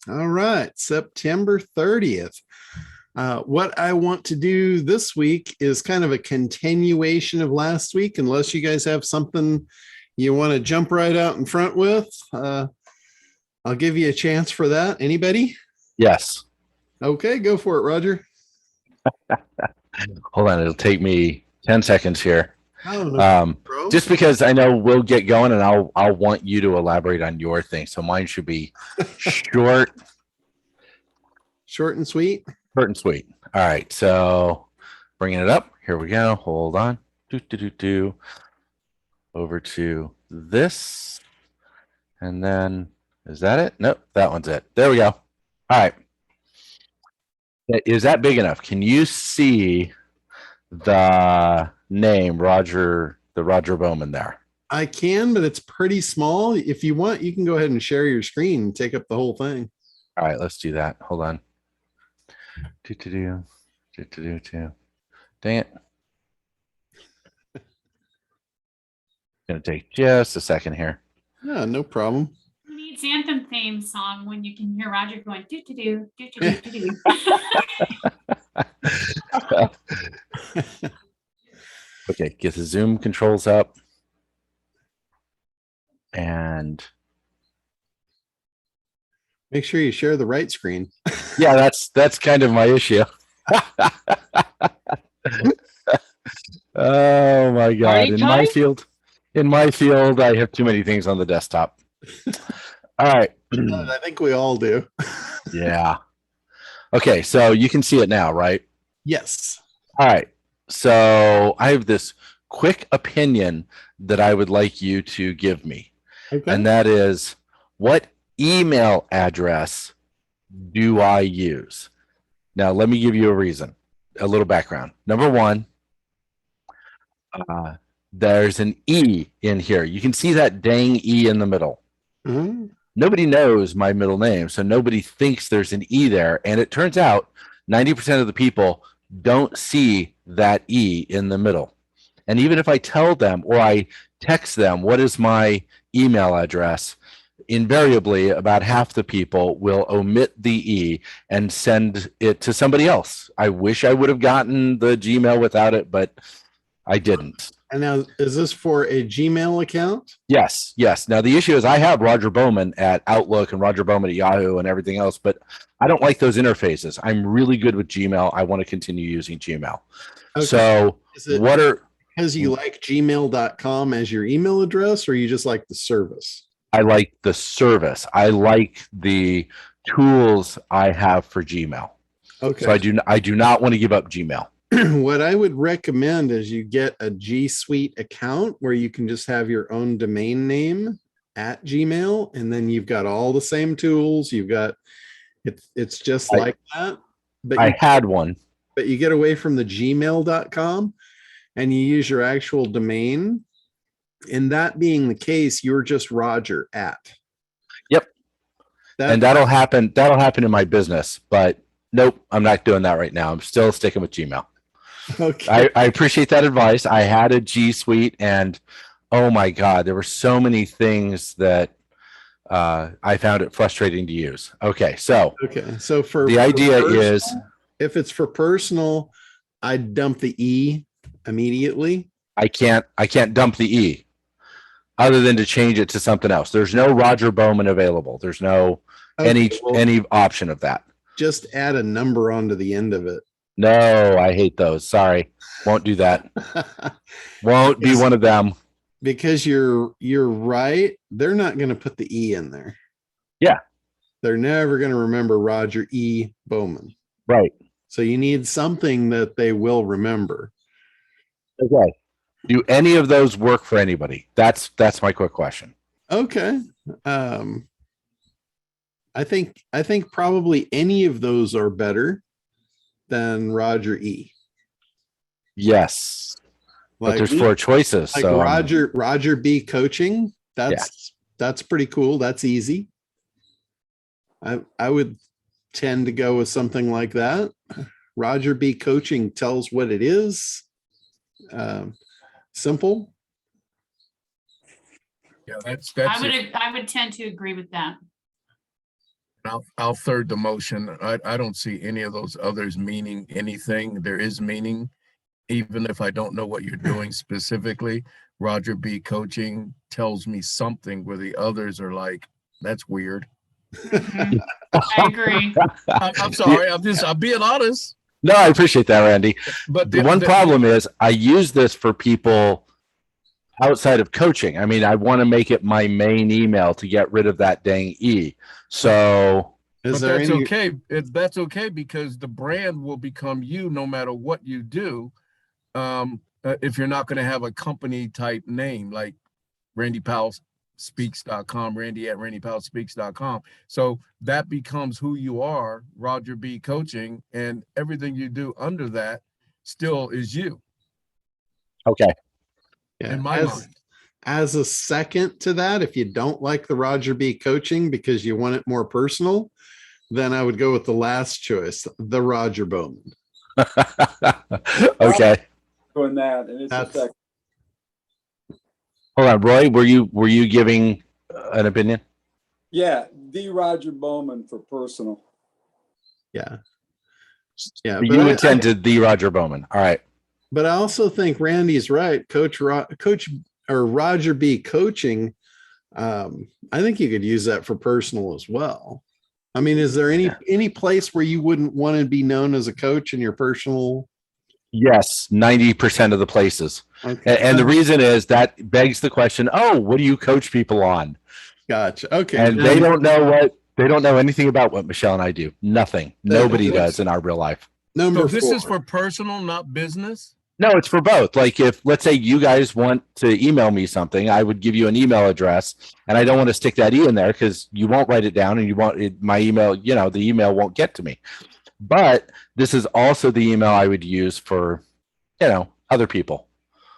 All right, September 30th. What I want to do this week is kind of a continuation of last week, unless you guys have something you want to jump right out in front with. I'll give you a chance for that. Anybody? Yes. Okay, go for it, Roger. Hold on. It'll take me 10 seconds here. Oh, no, Just because I know we'll get going and I'll want you to elaborate on your thing. So mine should be short. Short and sweet. Short and sweet. All right. So bringing it up. Here we go. Hold on. Over to this. And then, is that it? Nope. That one's it. There we go. All right. Is that big enough? Can you see the name Roger Bowman there? I can, but it's pretty small. If you want, you can go ahead and share your screen and take up the whole thing. All right, let's do that. Hold on. Dang it. Gonna take just a second here. Yeah, no problem. Who needs anthem theme song when you can hear Roger going do do do do do do do? Okay, get the zoom controls up. And make sure you share the right screen. Yeah, that's kind of my issue. Oh my God. In my field, I have too many things on the desktop. All right. I think we all do. Yeah. Okay, so you can see it now, right? Yes. All right. So I have this quick opinion that I would like you to give me. Okay. And that is, what email address do I use? Now, let me give you a little background. Number one, there's an E in here. You can see that dang E in the middle. Mm-hmm. Nobody knows my middle name, so nobody thinks there's an E there. And it turns out 90% of the people don't see that E in the middle. And even if I tell them or I text them, what is my email address, invariably about half the people will omit the E and send it to somebody else. I wish I would have gotten the Gmail without it, but I didn't. And now, is this for a Gmail account? Yes. Now, the issue is I have Roger Bowman at Outlook and Roger Bowman at Yahoo and everything else, but I don't like those interfaces. I'm really good with Gmail. I want to continue using Gmail. Okay. So because you like gmail.com as your email address, or you just like the service? I like the service. I like the tools I have for Gmail. Okay. So I do not want to give up Gmail. What I would recommend is you get a G Suite account where you can just have your own domain name at Gmail, and then you've got all the same tools. You've got it's just like that. But I had one. But you get away from the gmail.com and you use your actual domain. And that being the case, you're just Roger at. Yep. And that'll happen in my business, but nope, I'm not doing that right now. I'm still sticking with Gmail. Okay. I appreciate that advice. I had a G Suite, and oh my God, there were so many things that I found it frustrating to use. Okay, so for the idea is, if it's for personal, I dump the E immediately. I can't dump the E other than to change it to something else. There's no Roger Bowman available. There's no any option of that. Just add a number onto the end of it. No, I hate those. Sorry. Won't do that. Won't be one of them. Because you're right. They're not going to put the E in there. Yeah. They're never going to remember Roger E. Bowman. Right. So you need something that they will remember. Okay. Do any of those work for anybody? That's my quick question. Okay. I think probably any of those are better than Roger E. Yes. But there's 4 choices. Like so Roger B coaching. That's pretty cool. That's easy. I would tend to go with something like that. Roger B coaching tells what it is. Simple. Yeah, that's I would tend to agree with that. I'll third the motion. I don't see any of those others meaning anything. There is meaning, even if I don't know what you're doing specifically. Roger B. Coaching tells me something where the others are like, that's weird. Mhm. I agree. I'm sorry. I'm being honest. No, I appreciate that, Randy. But The one problem is I use this for people outside of coaching. I mean, I want to make it my main email to get rid of that dang E. So Is but there that's any? okay. That's okay because the brand will become you no matter what you do. If you're not going to have a company type name like randypowellspeaks.com, randy@randypowellspeaks.com. So that becomes who you are, Roger B. Coaching, and everything you do under that still is you. okay. Yeah, in my mind. As a second to that, if you don't like the Roger B. Coaching because you want it more personal, then I would go with the last choice, the Roger Bowman. Okay. Doing that, and it's a second. Hold on, Roy. Were you giving an opinion? Yeah, the Roger Bowman for personal. Yeah. Yeah. You attended the Roger Bowman. All right. But I also think Randy's right. Coach or Roger B. Coaching. I think you could use that for personal as well. I mean, is there any place where you wouldn't want to be known as a coach in your personal? Yes, 90% of the places. Okay. And the reason is that begs the question, oh, what do you coach people on? Gotcha. Okay. And they don't know anything about what Michelle and I do. Nothing. Nobody does in our real life. Number So this 4. is for personal, not business? No, it's for both. Like if, let's say you guys want to email me something, I would give you an email address and I don't want to stick that E in there because you won't write it down and you won't, my email, the email won't get to me. But this is also the email I would use for, other people.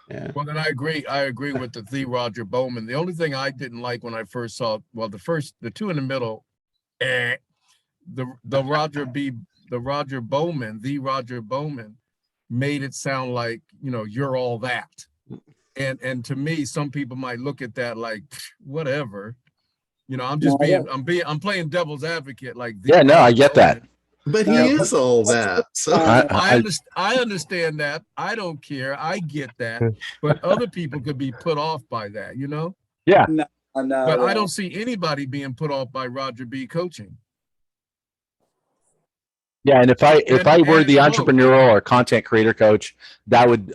Yeah. Well, then I agree with the Roger Bowman. The only thing I didn't like when I first saw, the two in the middle, the Roger Bowman made it sound like, you're all that. And to me, some people might look at that like, whatever, I'm playing devil's advocate. Like, I get that. But he is all that. So I understand that. I don't care. I get that. But other people could be put off by that, Yeah. No, But I don't see anybody being put off by Roger B. Coaching. Yeah, and if I were the look, entrepreneurial or content creator coach, I would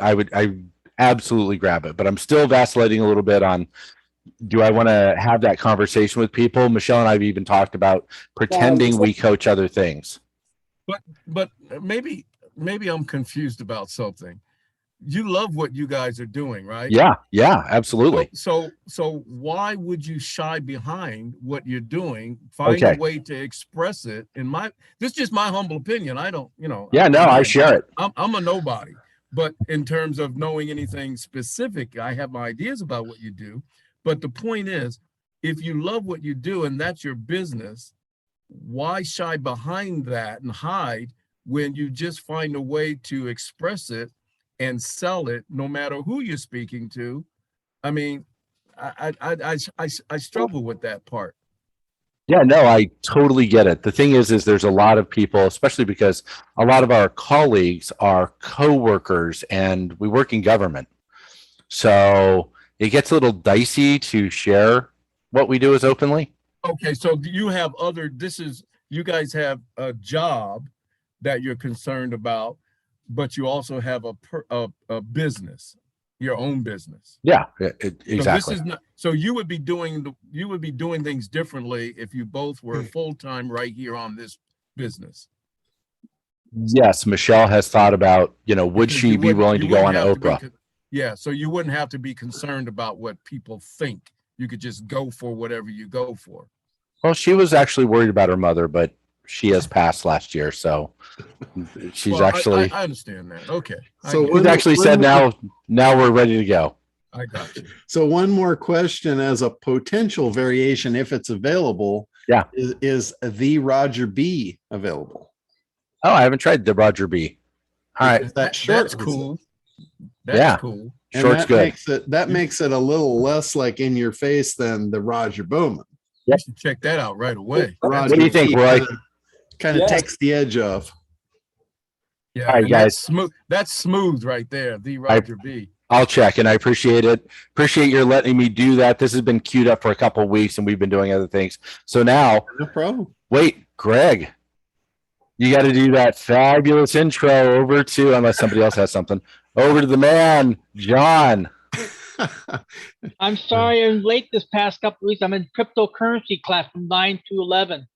absolutely grab it. But I'm still vacillating a little bit on, do I want to have that conversation with people? Michelle and I have even talked about pretending we coach other things. But maybe I'm confused about something. You love what you guys are doing, right? Yeah, absolutely. So why would you shy behind what you're doing? Find a way to express it. This is just my humble opinion. I don't, Yeah, no, I share it. I'm a nobody. But in terms of knowing anything specific, I have my ideas about what you do. But the point is, if you love what you do and that's your business, why shy behind that and hide when you just find a way to express it and sell it no matter who you're speaking to? I mean, I struggle with that part. Yeah, no, I totally get it. The thing is there's a lot of people, especially because a lot of our colleagues are co-workers and we work in government. So it gets a little dicey to share what we do as openly. Okay, so you guys have a job that you're concerned about, but you also have a business, your own business. Yeah, exactly. So you would be doing things differently if you both were full-time right here on this business. Yes, Michelle has thought about, would she be willing to go on Oprah? So you wouldn't have to be concerned about what people think. You could just go for whatever you go for. Well, she was actually worried about her mother, but she has passed last year, so she's actually. I understand that. Okay. So she's actually said now we're ready to go. I got you. So one more question as a potential variation, if it's available. Yeah. Is the Roger B available? Oh, I haven't tried the Roger B. All right. That's cool. That's cool. And Short's good. That makes it a little less like in your face than the Roger Bowman. You should check that out right away. Roger, What do you think, Roy? Kind of Yeah. takes the edge off. Yeah, All right, and guys. that's smooth. That's smooth right there. The Roger B. I'll check, and I appreciate it. Appreciate your letting me do that. This has been queued up for a couple of weeks, and we've been doing other things. So now, No problem. wait, Greg, you got to do that fabulous intro over to, unless somebody else has something, over to the man, John. I'm sorry I'm late this past couple of weeks. I'm in cryptocurrency class from 9 to 11.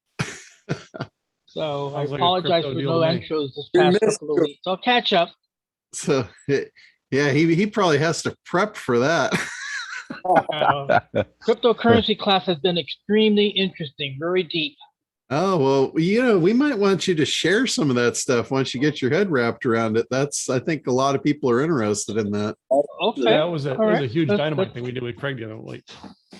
So I Sounds like a apologize crypto for deal no to me. intros this You past missed couple of your- weeks. I'll catch up. So yeah, he probably has to prep for that. Cryptocurrency class has been extremely interesting, very deep. Oh, well, we might want you to share some of that stuff once you get your head wrapped around it. I think a lot of people are interested in that. Okay. Yeah, that was a All right. huge Let's- dynamite let's- thing we did with Craig the other week.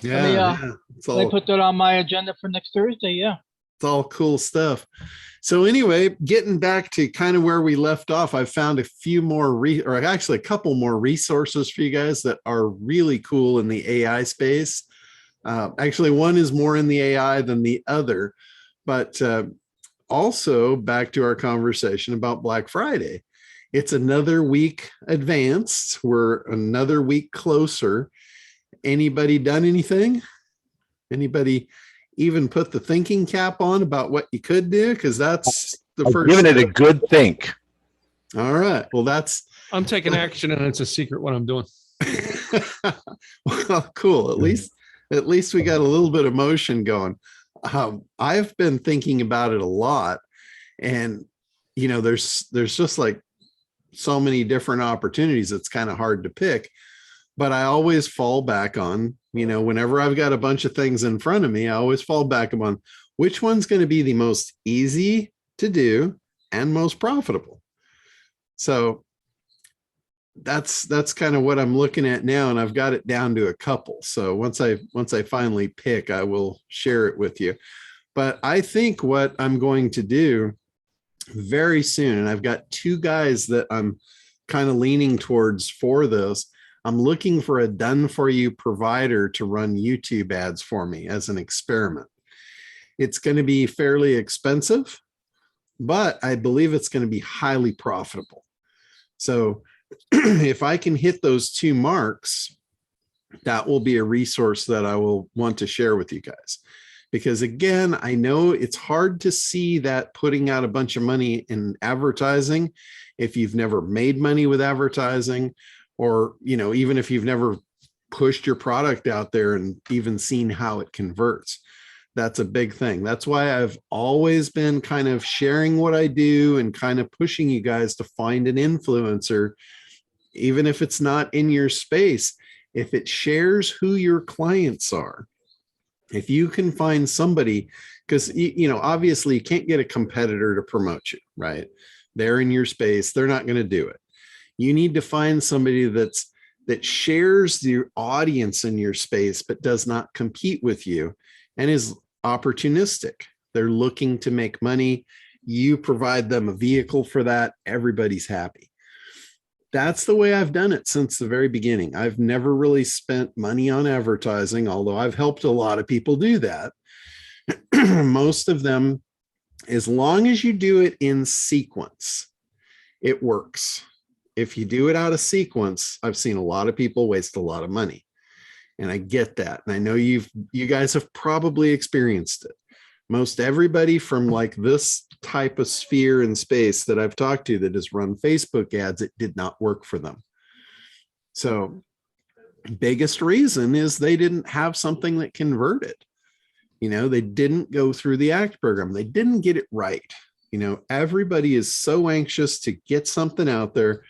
Yeah, me, yeah. It's Can I all put that on my agenda for next Thursday? Yeah. It's all cool stuff. So anyway, getting back to kind of where we left off, I found a few more, or actually a couple more resources for you guys that are really cool in the AI space. Actually, one is more in the AI than the other, but also back to our conversation about Black Friday. It's another week advanced. We're another week closer. Anybody done anything? Anybody even put the thinking cap on about what you could do? Because that's the I've first given it a step. good think. All right. Well, that's I'm taking action, and it's a secret what I'm doing. well, cool. At least we got a little bit of motion going. I've been thinking about it a lot, and there's just like so many different opportunities. It's kind of hard to pick, but I always fall back on, whenever I've got a bunch of things in front of me, I always fall back on which one's going to be the most easy to do and most profitable. So that's kind of what I'm looking at now, and I've got it down to a couple. So once I finally pick, I will share it with you. But I think what I'm going to do very soon, and I've got two guys that I'm kind of leaning towards for this. I'm looking for a done-for-you provider to run YouTube ads for me as an experiment. It's going to be fairly expensive, but I believe it's going to be highly profitable. So if I can hit those two marks, that will be a resource that I will want to share with you guys. Because again, I know it's hard to see that putting out a bunch of money in advertising if you've never made money with advertising, or even if you've never pushed your product out there and even seen how it converts. That's a big thing. That's why I've always been kind of sharing what I do and kind of pushing you guys to find an influencer, even if it's not in your space. If it shares who your clients are, if you can find somebody, because obviously you can't get a competitor to promote you, right? They're in your space. They're not going to do it. You need to find somebody that shares the audience in your space, but does not compete with you and is opportunistic. They're looking to make money. You provide them a vehicle for that. Everybody's happy. That's the way I've done it since the very beginning. I've never really spent money on advertising, although I've helped a lot of people do that. Most of them, as long as you do it in sequence, it works. If you do it out of sequence, I've seen a lot of people waste a lot of money. And I get that. And I know you guys have probably experienced it. Most everybody from like this type of sphere and space that I've talked to that has run Facebook ads, it did not work for them. So biggest reason is they didn't have something that converted. They didn't go through the ACT program. They didn't get it right. Everybody is so anxious to get something out there.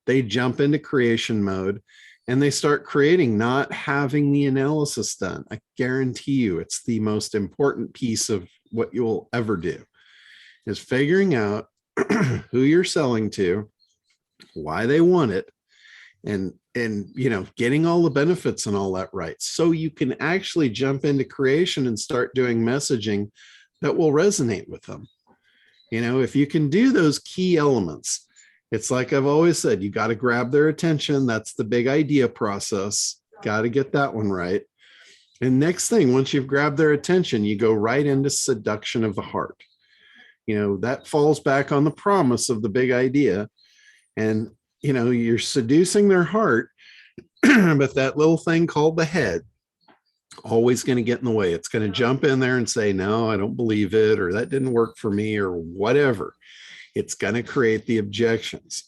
They jump into creation mode and they start creating, not having the analysis done. I guarantee you it's the most important piece of what you'll ever do, is figuring out who you're selling to, why they want it, and getting all the benefits and all that right. So you can actually jump into creation and start doing messaging that will resonate with them. If you can do those key elements, it's like I've always said, you got to grab their attention. That's the big idea process. Got to get that one right. And next thing, once you've grabbed their attention, you go right into seduction of the heart. That falls back on the promise of the big idea. And, you're seducing their heart, but that little thing called the head, always going to get in the way. It's going to jump in there and say, no, I don't believe it, or that didn't work for me, or whatever. It's going to create the objections.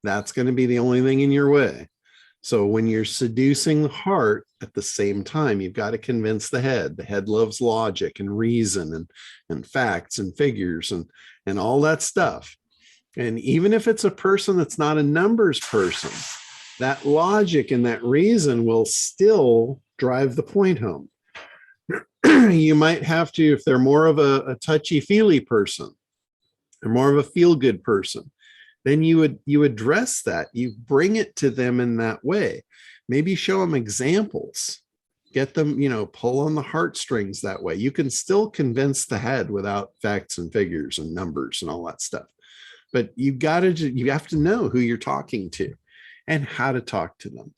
That's going to be the only thing in your way. So when you're seducing the heart at the same time, you've got to convince the head. The head loves logic and reason and facts and figures and all that stuff. And even if it's a person that's not a numbers person, that logic and that reason will still drive the point home. You might have to, if they're more of a touchy-feely person, or more of a feel-good person, then you address that. You bring it to them in that way. Maybe show them examples. Get them, pull on the heartstrings that way. You can still convince the head without facts and figures and numbers and all that stuff. But you have to know who you're talking to and how to talk to them.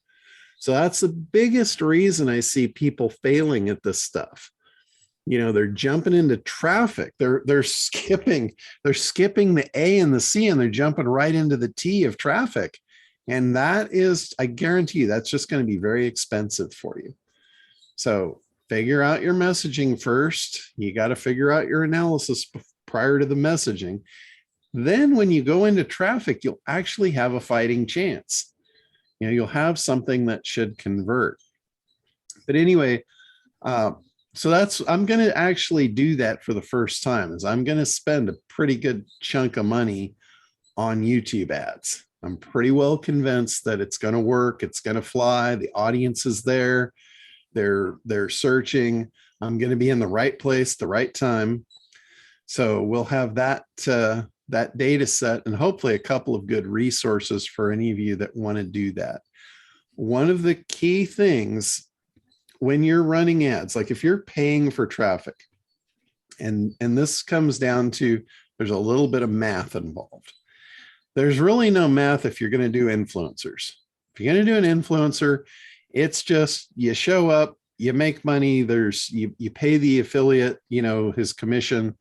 So that's the biggest reason I see people failing at this stuff. They're jumping into traffic. They're skipping the A and the C, and they're jumping right into the T of traffic. And that is, I guarantee you, that's just going to be very expensive for you. So figure out your messaging first. You got to figure out your analysis prior to the messaging. Then when you go into traffic, you'll actually have a fighting chance. You'll have something that should convert. But anyway, so I'm going to actually do that for the first time. Is I'm going to spend a pretty good chunk of money on YouTube ads. I'm pretty well convinced that it's going to work. It's going to fly. The audience is there. They're searching. I'm going to be in the right place, the right time. So we'll have that data set and hopefully a couple of good resources for any of you that want to do that. One of the key things when you're running ads, like if you're paying for traffic, and this comes down to, there's a little bit of math involved. There's really no math if you're going to do influencers. If you're going to do an influencer, it's just you show up, you make money, you pay the affiliate, his commission,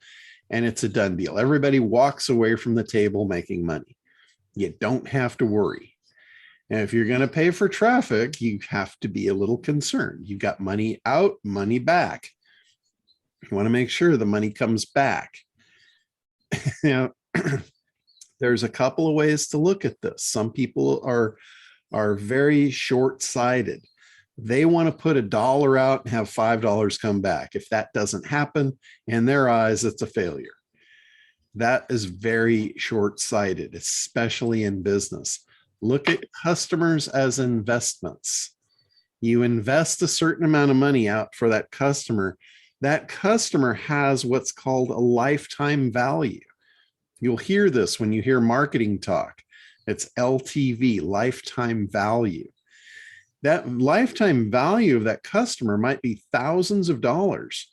and it's a done deal. Everybody walks away from the table making money. You don't have to worry. And if you're going to pay for traffic, you have to be a little concerned. You've got money out, money back. You want to make sure the money comes back. There's a couple of ways to look at this. Some people are very short-sighted. They want to put $1 out and have $5 come back. If that doesn't happen, in their eyes, it's a failure. That is very short-sighted, especially in business. Look at customers as investments. You invest a certain amount of money out for that customer. That customer has what's called a lifetime value. You'll hear this when you hear marketing talk. It's LTV, lifetime value. That lifetime value of that customer might be thousands of dollars.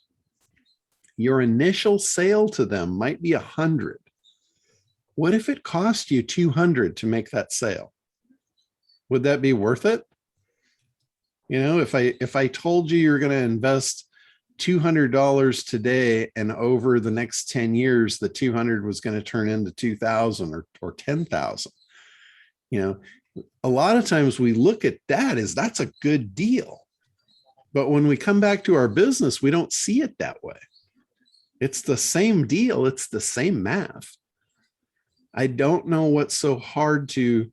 Your initial sale to them might be 100. What if it cost you 200 to make that sale? Would that be worth it? If I told you you're going to invest $200 today and over the next 10 years, the 200 was going to turn into 2,000 or 10,000. A lot of times we look at that as that's a good deal. But when we come back to our business, we don't see it that way. It's the same deal. It's the same math. I don't know what's so hard to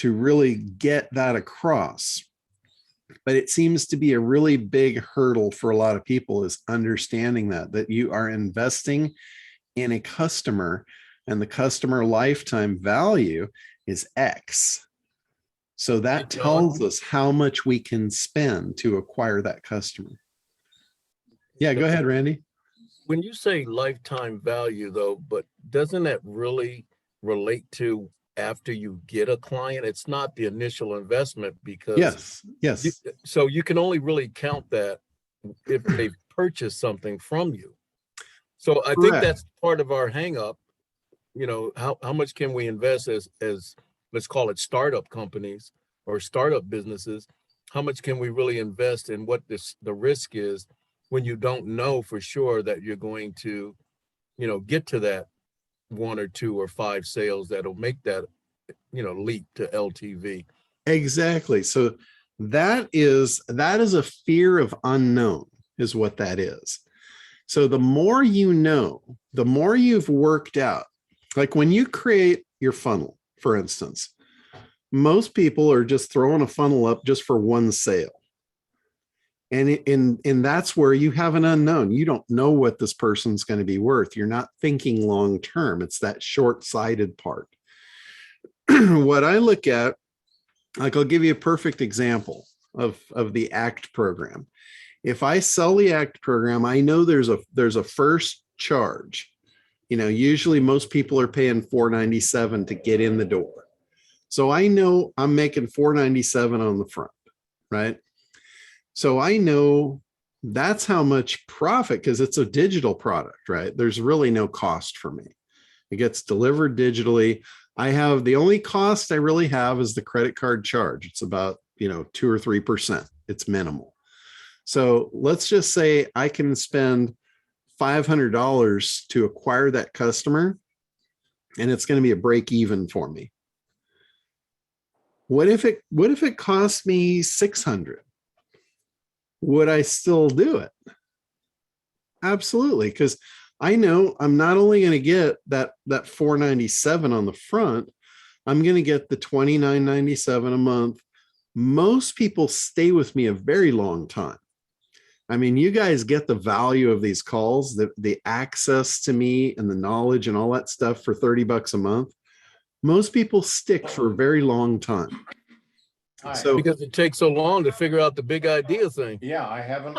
really get that across. But it seems to be a really big hurdle for a lot of people, is understanding that you are investing in a customer and the customer lifetime value is X. So that tells us how much we can spend to acquire that customer. Yeah, go ahead, Randy. When you say lifetime value though, but doesn't that really relate to after you get a client? It's not the initial investment, because yes. So you can only really count that if they've purchased something from you. So I think that's part of our hang up. How much can we invest as let's call it startup companies or startup businesses? how much can we really invest in what the risk is when you don't know for sure that you're going to, get to that 1 or 2 or 5 sales that'll make that, leap to LTV. Exactly. So that is a fear of unknown is what that is. So the more you know, the more you've worked out. Like when you create your funnel, for instance, most people are just throwing a funnel up just for one sale. And that's where you have an unknown. You don't know what this person's going to be worth. You're not thinking long term. It's that short-sighted part. What I look at, like I'll give you a perfect example of the ACT program. If I sell the ACT program, I know there's a first charge. Usually most people are paying $497 to get in the door. So I know I'm making $497 on the front, right? So I know that's how much profit, because it's a digital product, right? There's really no cost for me. It gets delivered digitally. The only cost I really have is the credit card charge. It's about, 2 or 3%. It's minimal. So let's just say I can spend $500 to acquire that customer, and it's going to be a break even for me. What if it cost me $600? Would I still do it? Absolutely, because I know I'm not only going to get that $497 on the front, I'm going to get the $29.97 a month. Most people stay with me a very long time. I mean, you guys get the value of these calls, the access to me and the knowledge and all that stuff for $30 a month. Most people stick for a very long time. So because it takes so long to figure out the big idea thing. Yeah, I haven't.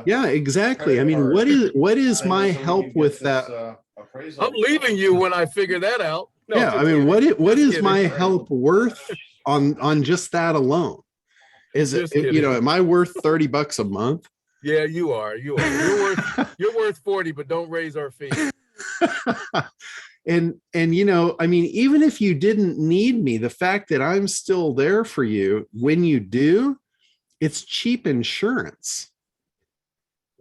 Yeah, exactly. I mean, what is my help with that? I'm leaving you when I figure that out. No, Yeah, I mean, what is my help worth on just that alone? Is it, am I worth $30 a month? Yeah, you are. You're worth 40, but don't raise our fee. And I mean, even if you didn't need me, the fact that I'm still there for you when you do, it's cheap insurance.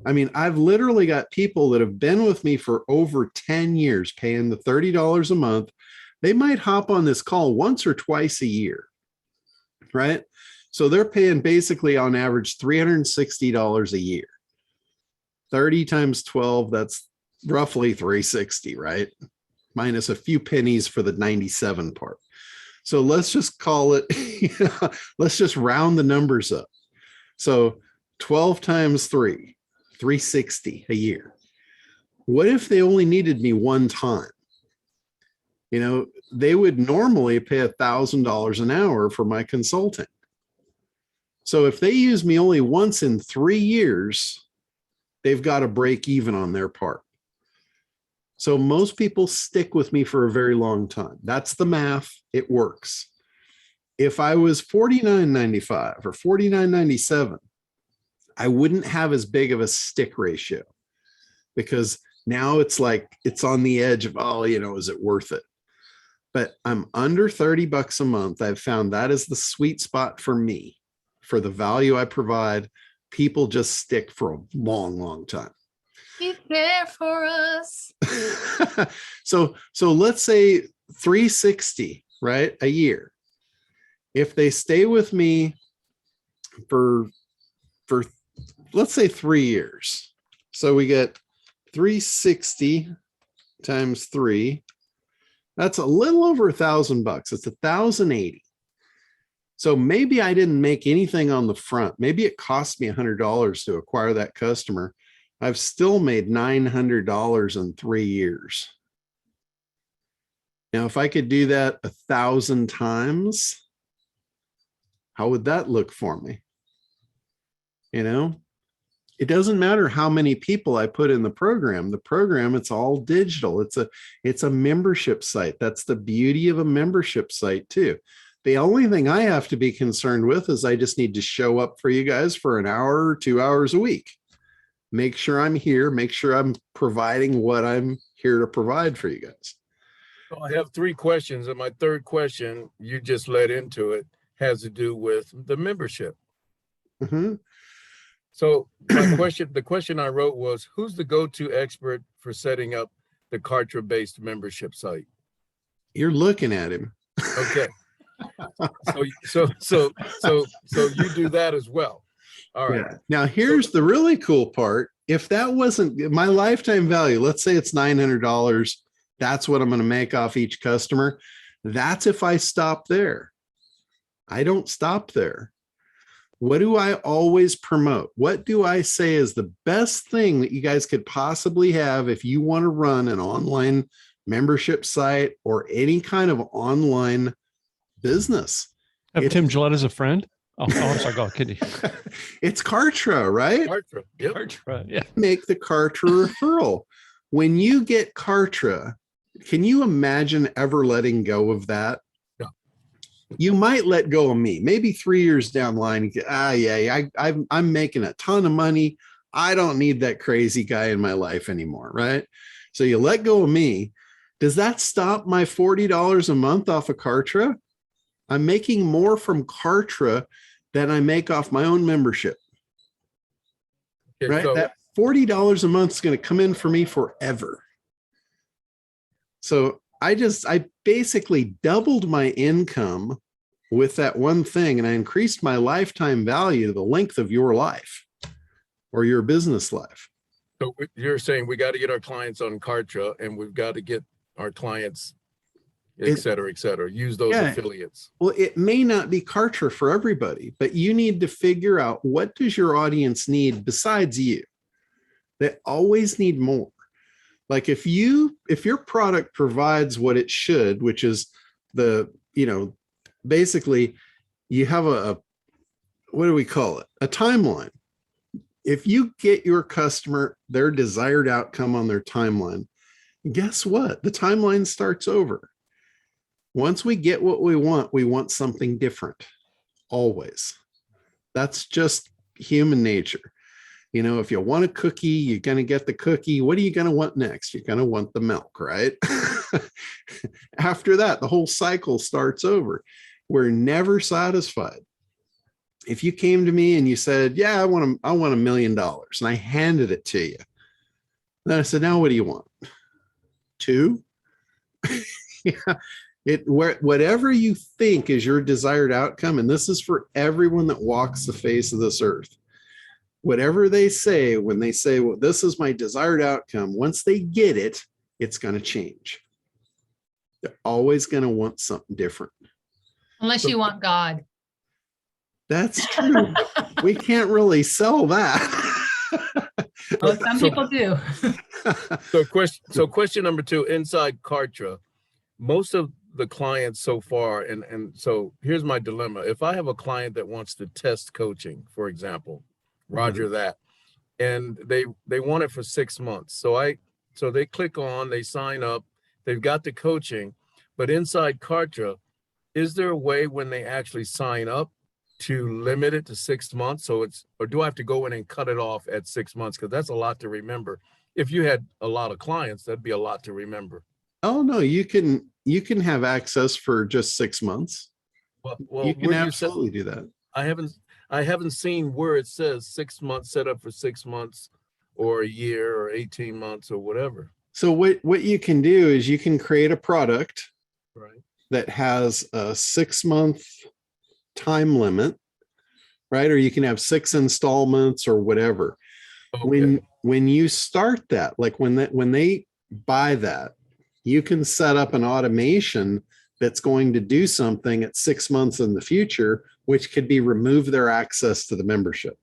I mean, I've literally got people that have been with me for over 10 years paying the $30 a month. They might hop on this call once or twice a year, right? So they're paying basically on average $360 a year. 30 times 12, that's roughly $360, right? Minus a few pennies for the 97 part. So let's just call it, let's just round the numbers up. So 12 times 3, 360 a year. What if they only needed me one time? They would normally pay $1,000 an hour for my consulting. So if they use me only once in 3 years, they've got to break even on their part. So most people stick with me for a very long time. That's the math. It works. If I was $49.95 or $49.97, I wouldn't have as big of a stick ratio, because now it's like it's on the edge of, is it worth it? But I'm under $30 a month. I've found that is the sweet spot for me, for the value I provide. People just stick for a long, long time. He's there for us. So let's say 360, right? A year. If they stay with me for let's say 3 years. So we get 360 times 3. That's a little over $1,000. It's $1,080. So maybe I didn't make anything on the front. Maybe it cost me $100 to acquire that customer. I've still made $900 in 3 years. Now, if I could do that 1,000 times, how would that look for me? It doesn't matter how many people I put in the program. The program, it's all digital. It's a membership site. That's the beauty of a membership site too. The only thing I have to be concerned with is I just need to show up for you guys for an hour or 2 hours a week. Make sure I'm here, make sure I'm providing what I'm here to provide for you guys. So I have 3 questions, and my third question, you just led into it, has to do with the membership. Mhm. So the question I wrote was, who's the go-to expert for setting up the Kartra-based membership site? You're looking at him. Okay. So you do that as well. All right. Yeah. Now here's the really cool part. If that wasn't my lifetime value, let's say it's $900, that's what I'm going to make off each customer. That's if I stop there. I don't stop there. What do I always promote? What do I say is the best thing that you guys could possibly have if you want to run an online membership site or any kind of online business? Have Tim Gillette as a friend. Oh, I'm sorry. Go ahead, Kitty. It's Kartra, right? Kartra. Yep. Kartra, yeah. Make the Kartra referral. When you get Kartra, can you imagine ever letting go of that? No. You might let go of me. Maybe 3 years down the line, I'm making a ton of money. I don't need that crazy guy in my life anymore, right? So you let go of me. Does that stop my $40 a month off of Kartra? I'm making more from Kartra than I make off my own membership. Okay, Right? so- That $40 a month is going to come in for me forever. So I basically doubled my income with that one thing, and I increased my lifetime value, the length of your life or your business life. So you're saying we got to get our clients on Kartra, and we've got to get our clients, et cetera, use those affiliates. Well, it may not be Kartra for everybody, but you need to figure out, what does your audience need besides you? They always need more. Like if your product provides what it should, which is basically you have what do we call it? A timeline. If you get your customer their desired outcome on their timeline, guess what? The timeline starts over. Once we get what we want something different. Always. That's just human nature. If you want a cookie, you're going to get the cookie. What are you going to want next? You're going to want the milk, right? After that, the whole cycle starts over. We're never satisfied. If you came to me and you said, yeah, I want $1 million, and I handed it to you. Then I said, now what do you want? 2? Yeah. Whatever you think is your desired outcome, and this is for everyone that walks the face of this earth. Whatever they say, when they say, well, this is my desired outcome, once they get it, it's going to change. They're always going to want something different. Unless you want God. That's true. We can't really sell that. Oh, some people do. So question number 2, inside Kartra, most of the clients so far, and so here's my dilemma. If I have a client that wants to test coaching, for example, Roger that, and they want it for 6 months. So they click on, they sign up, they've got the coaching, but inside Kartra, is there a way when they actually sign up to limit it to 6 months? Or do I have to go in and cut it off at 6 months? Because that's a lot to remember. If you had a lot of clients, that'd be a lot to remember. Oh no, you can have access for just 6 months. Well, you can absolutely do that. I haven't seen where it says 6 months, set up for 6 months or a year or 18 months or whatever. So what you can do is you can create a product, right, that has a 6 month time limit, right? Or you can have 6 installments or whatever. Okay. When you start that, like when they buy that, you can set up an automation that's going to do something at 6 months in the future, which could be remove their access to the membership.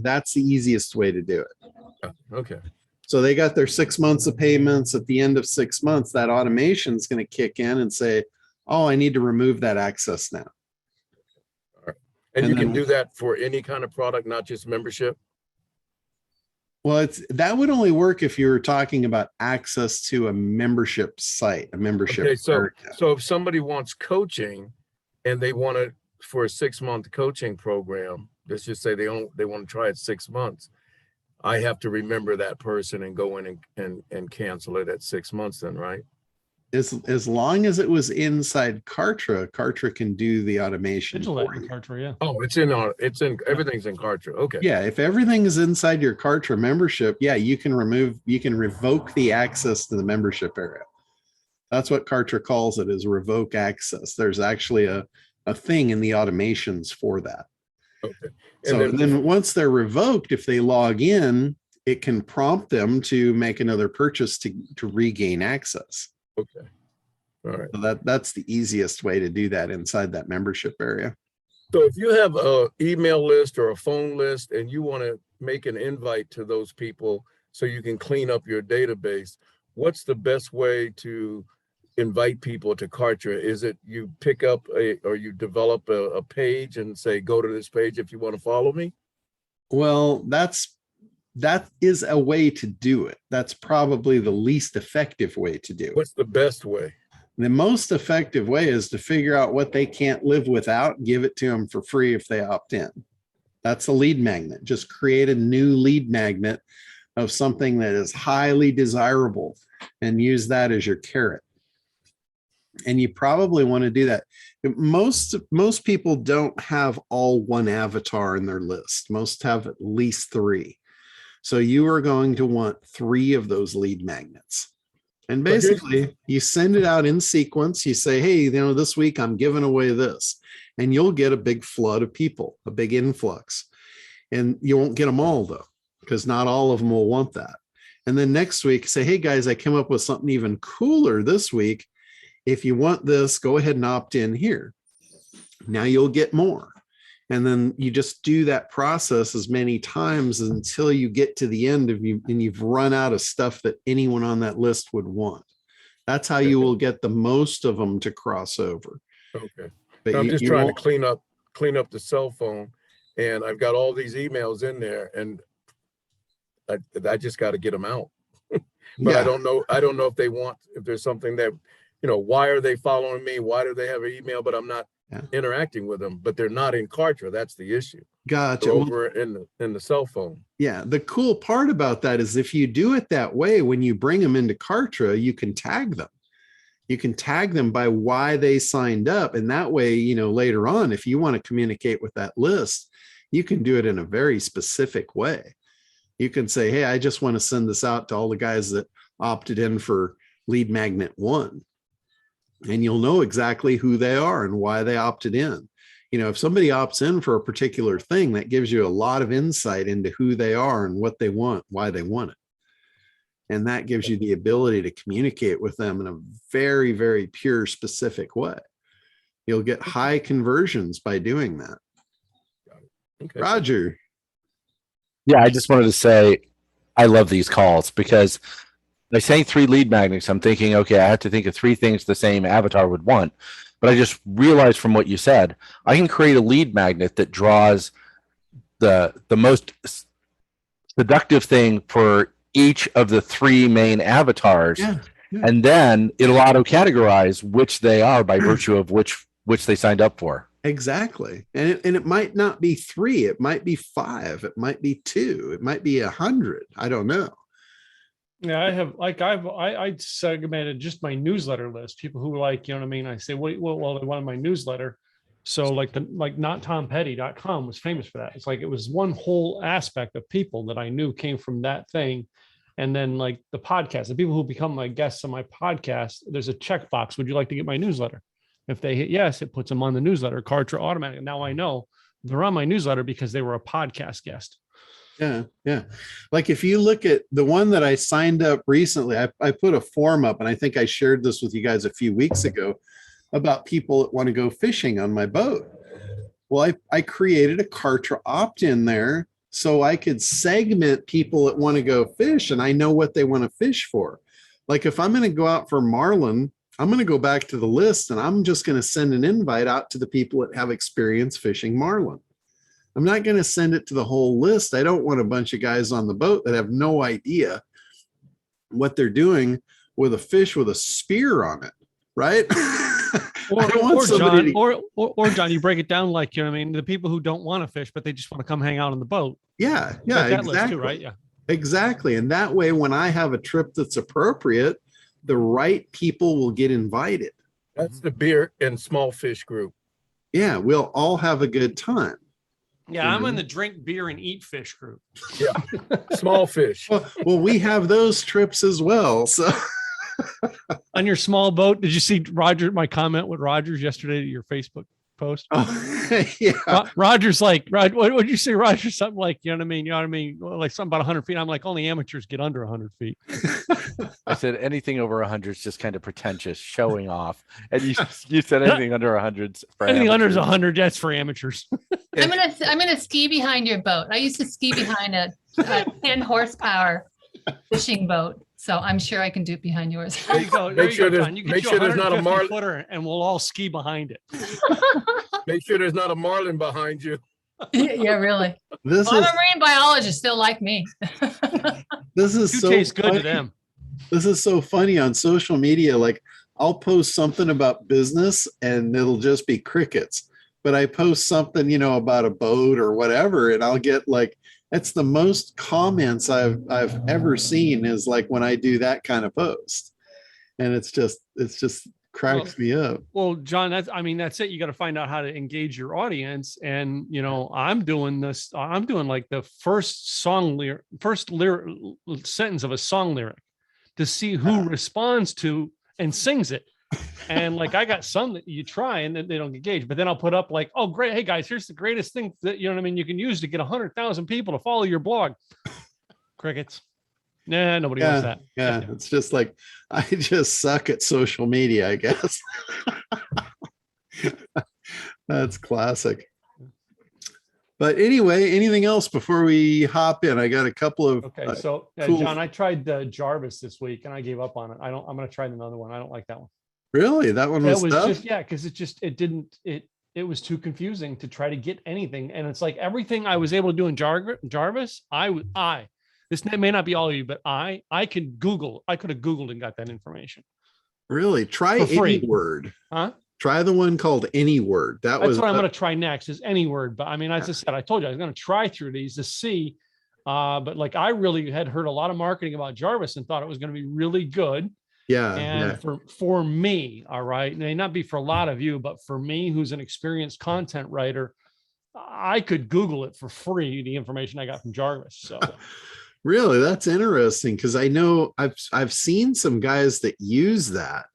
That's the easiest way to do it. Okay. So they got their 6 months of payments. At the end of 6 months, that automation is going to kick in and say, oh, I need to remove that access now. All right. And you can do that for any kind of product, not just membership? Well, that would only work if you were talking about access to a membership site, a membership. Okay, so if somebody wants coaching and they want it for a 6 month coaching program, let's just say they want to try it 6 months. I have to remember that person and go in and cancel it at 6 months then, right? as long as it was inside Kartra, Kartra can do the automation. Vigilate for in you. Kartra, yeah. Oh, everything's in Kartra. Okay. Yeah, if everything is inside your Kartra membership, yeah, you can revoke the access to the membership area. That's what Kartra calls it, is revoke access. There's actually a thing in the automations for that. Okay. So then once they're revoked, if they log in, it can prompt them to make another purchase to regain access. Okay. All right. So that's the easiest way to do that inside that membership area. So if you have an email list or a phone list and you want to make an invite to those people so you can clean up your database, what's the best way to invite people to Kartra? Is it you pick up or you develop a page and say, go to this page if you want to follow me? Well, that is a way to do it. That's probably the least effective way to do it. What's the best way? The most effective way is to figure out what they can't live without, give it to them for free if they opt in. That's a lead magnet. Just create a new lead magnet of something that is highly desirable and use that as your carrot. And you probably want to do that. Most people don't have all one avatar in their list. Most have at least 3. So you are going to want 3 of those lead magnets. And basically you send it out in sequence. You say, hey, this week I'm giving away this, and you'll get a big flood of people, a big influx. And you won't get them all though, because not all of them will want that. And then next week say, hey guys, I came up with something even cooler this week. If you want this, go ahead and opt in here. Now you'll get more. And then you just do that process as many times until you get to the end of you and you've run out of stuff that anyone on that list would want. That's how you will get the most of them to cross over. Okay. But I'm just trying to clean up the cell phone, and I've got all these emails in there, and I just got to get them out. But yeah. I don't know if there's something that, why are they following me? Why do they have an email, but I'm not interacting with them, but they're not in Kartra. That's the issue. Gotcha. They're over in the cell phone. Yeah. The cool part about that is if you do it that way, when you bring them into Kartra, you can tag them. You can tag them by why they signed up. And that way, later on, if you want to communicate with that list, you can do it in a very specific way. You can say, hey, I just want to send this out to all the guys that opted in for lead magnet 1. And you'll know exactly who they are and why they opted in. If somebody opts in for a particular thing, that gives you a lot of insight into who they are and what they want, why they want it. And that gives you the ability to communicate with them in a very, very pure, specific way. You'll get high conversions by doing that. Okay. Roger. Yeah, I just wanted to say I love these calls because by saying 3 lead magnets, I'm thinking, okay, I have to think of 3 things the same avatar would want. But I just realized from what you said, I can create a lead magnet that draws the most seductive thing for each of the 3 main avatars. Yeah. And then it'll auto categorize which they are by virtue of which they signed up for. Exactly. And it might not be 3, it might be 5, it might be 2, it might be 100. I don't know. Yeah, I segmented just my newsletter list. People who I say, well, they wanted my newsletter. So like nottompetty.com was famous for that. It's like, it was one whole aspect of people that I knew came from that thing. And then like the podcast, the people who become my guests on my podcast, there's a checkbox. Would you like to get my newsletter? If they hit yes, it puts them on the newsletter. Kartra automatic. Now I know they're on my newsletter because they were a podcast guest. Yeah. Yeah. Like if you look at the one that I signed up recently, I put a form up, and I think I shared this with you guys a few weeks ago about people that want to go fishing on my boat. Well, I created a Kartra opt-in there so I could segment people that want to go fish, and I know what they want to fish for. Like if I'm going to go out for marlin, I'm going to go back to the list and I'm just going to send an invite out to the people that have experience fishing marlin. I'm not going to send it to the whole list. I don't want a bunch of guys on the boat that have no idea what they're doing with a fish with a spear on it, right? Or John, you break it down like, the people who don't want to fish, but they just want to come hang out on the boat. Yeah, Exactly. List too, right? Yeah. Exactly. And that way, when I have a trip that's appropriate, the right people will get invited. That's the beer and small fish group. Yeah, we'll all have a good time. Yeah, I'm in the drink beer and eat fish group. Yeah, small fish. Well, we have those trips as well. So On your small boat, did you see Roger, my comment with Rogers yesterday to your Facebook post? yeah. Roger's like, what did you say, Roger? Something like, you know what I mean? You know what I mean? Like something about 100 feet. I'm like, only amateurs get under 100 feet. I said anything over 100 is just kind of pretentious, showing off. And you said anything under 100's for Anything under amateurs. 100, that's for amateurs. I'm gonna ski behind your boat. I used to ski behind a 10 horsepower fishing boat, so I'm sure I can do it behind yours. There you go. Make sure John. You get make you sure there's not a 150 marlin. footer, and we'll all ski behind it. Make sure there's not a marlin behind you. Yeah, really. This Well, I'm is a marine biologist, still like me. this is You so taste good funny. to them. This is so funny on social media. Like I'll post something about business and it'll just be crickets. But I post something, you know, about a boat or whatever, and I'll get like, that's the most comments I've ever seen is like when I do that kind of post. And it's just cracks me up. Well, John, that's it. You got to find out how to engage your audience. And, you know, I'm doing like the first sentence of a song lyric to see who responds to and sings it. And like, I got some that you try and then they don't engage, but then I'll put up like, oh, great. Hey guys, here's the greatest thing that, you know what I mean, you can use to get 100,000 people to follow your blog. Crickets. Nah, nobody wants that. Yeah. It's just like, I just suck at social media, I guess. That's classic. But anyway, anything else before we hop in? I got a couple of Okay. So cool. John, I tried Jarvis this week and I gave up on it. I'm going to try another one. I don't like that one. Really? That one was tough? Just, yeah, because it was too confusing to try to get anything. And it's like everything I was able to do in Jarvis, this may not be all of you, but I could have Googled and got that information. Really? Try For free. any word. Huh? Try the one called Any Word. That's what I'm going to try next is Any Word. But I mean, as I said, I told you I was going to try through these to see. But like I really had heard a lot of marketing about Jarvis and thought it was going to be really good. Yeah. And for me, all right, it may not be for a lot of you, but for me, who's an experienced content writer, I could Google it for free, the information I got from Jarvis. So Really, that's interesting because I know I've seen some guys that use that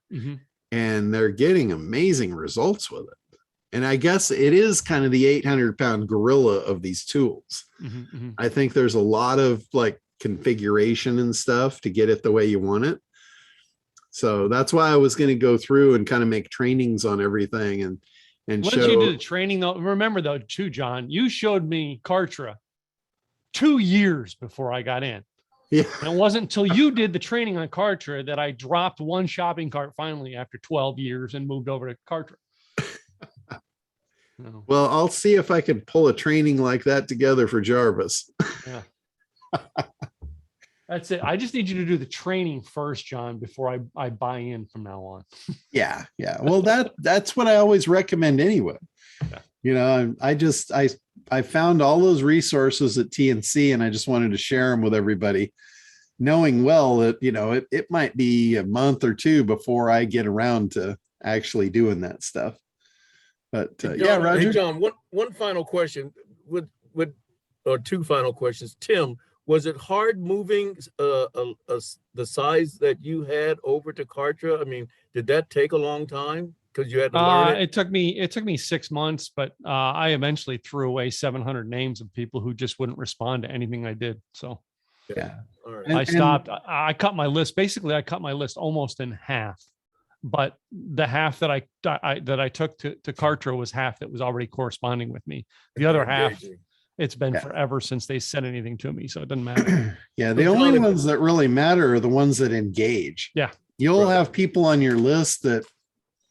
and they're getting amazing results with it. And I guess it is kind of the 800-pound gorilla of these tools. I think there's a lot of like configuration and stuff to get it the way you want it. So that's why I was going to go through and kind of make trainings on everything and when show. did you do the training though? Remember though, too, John, you showed me Kartra 2 years before I got in. Yeah. And it wasn't until you did the training on Kartra that I dropped one shopping cart finally after 12 years and moved over to Kartra. Well, I'll see if I can pull a training like that together for Jarvis. Yeah. That's it. I just need you to do the training first, John, before I buy in from now on. Yeah. Well, that's what I always recommend anyway. Yeah. You know, I found all those resources at TNC and I just wanted to share them with everybody, knowing well that, you know, it might be a month or two before I get around to actually doing that stuff. But yeah, Roger. Hey, John, one final question or two final questions. Tim, was it hard moving the size that you had over to Kartra? I mean, did that take a long time because you had to learn it? It took me 6 months, but I eventually threw away 700 names of people who just wouldn't respond to anything I did. So Yeah. All right. I stopped. I cut my list. Basically, I cut my list almost in half. But the half that I took to Kartra was half that was already corresponding with me. The other half, it's been forever since they said anything to me, so it doesn't matter. Yeah, the only ones that really matter are the ones that engage. Yeah. You'll have people on your list that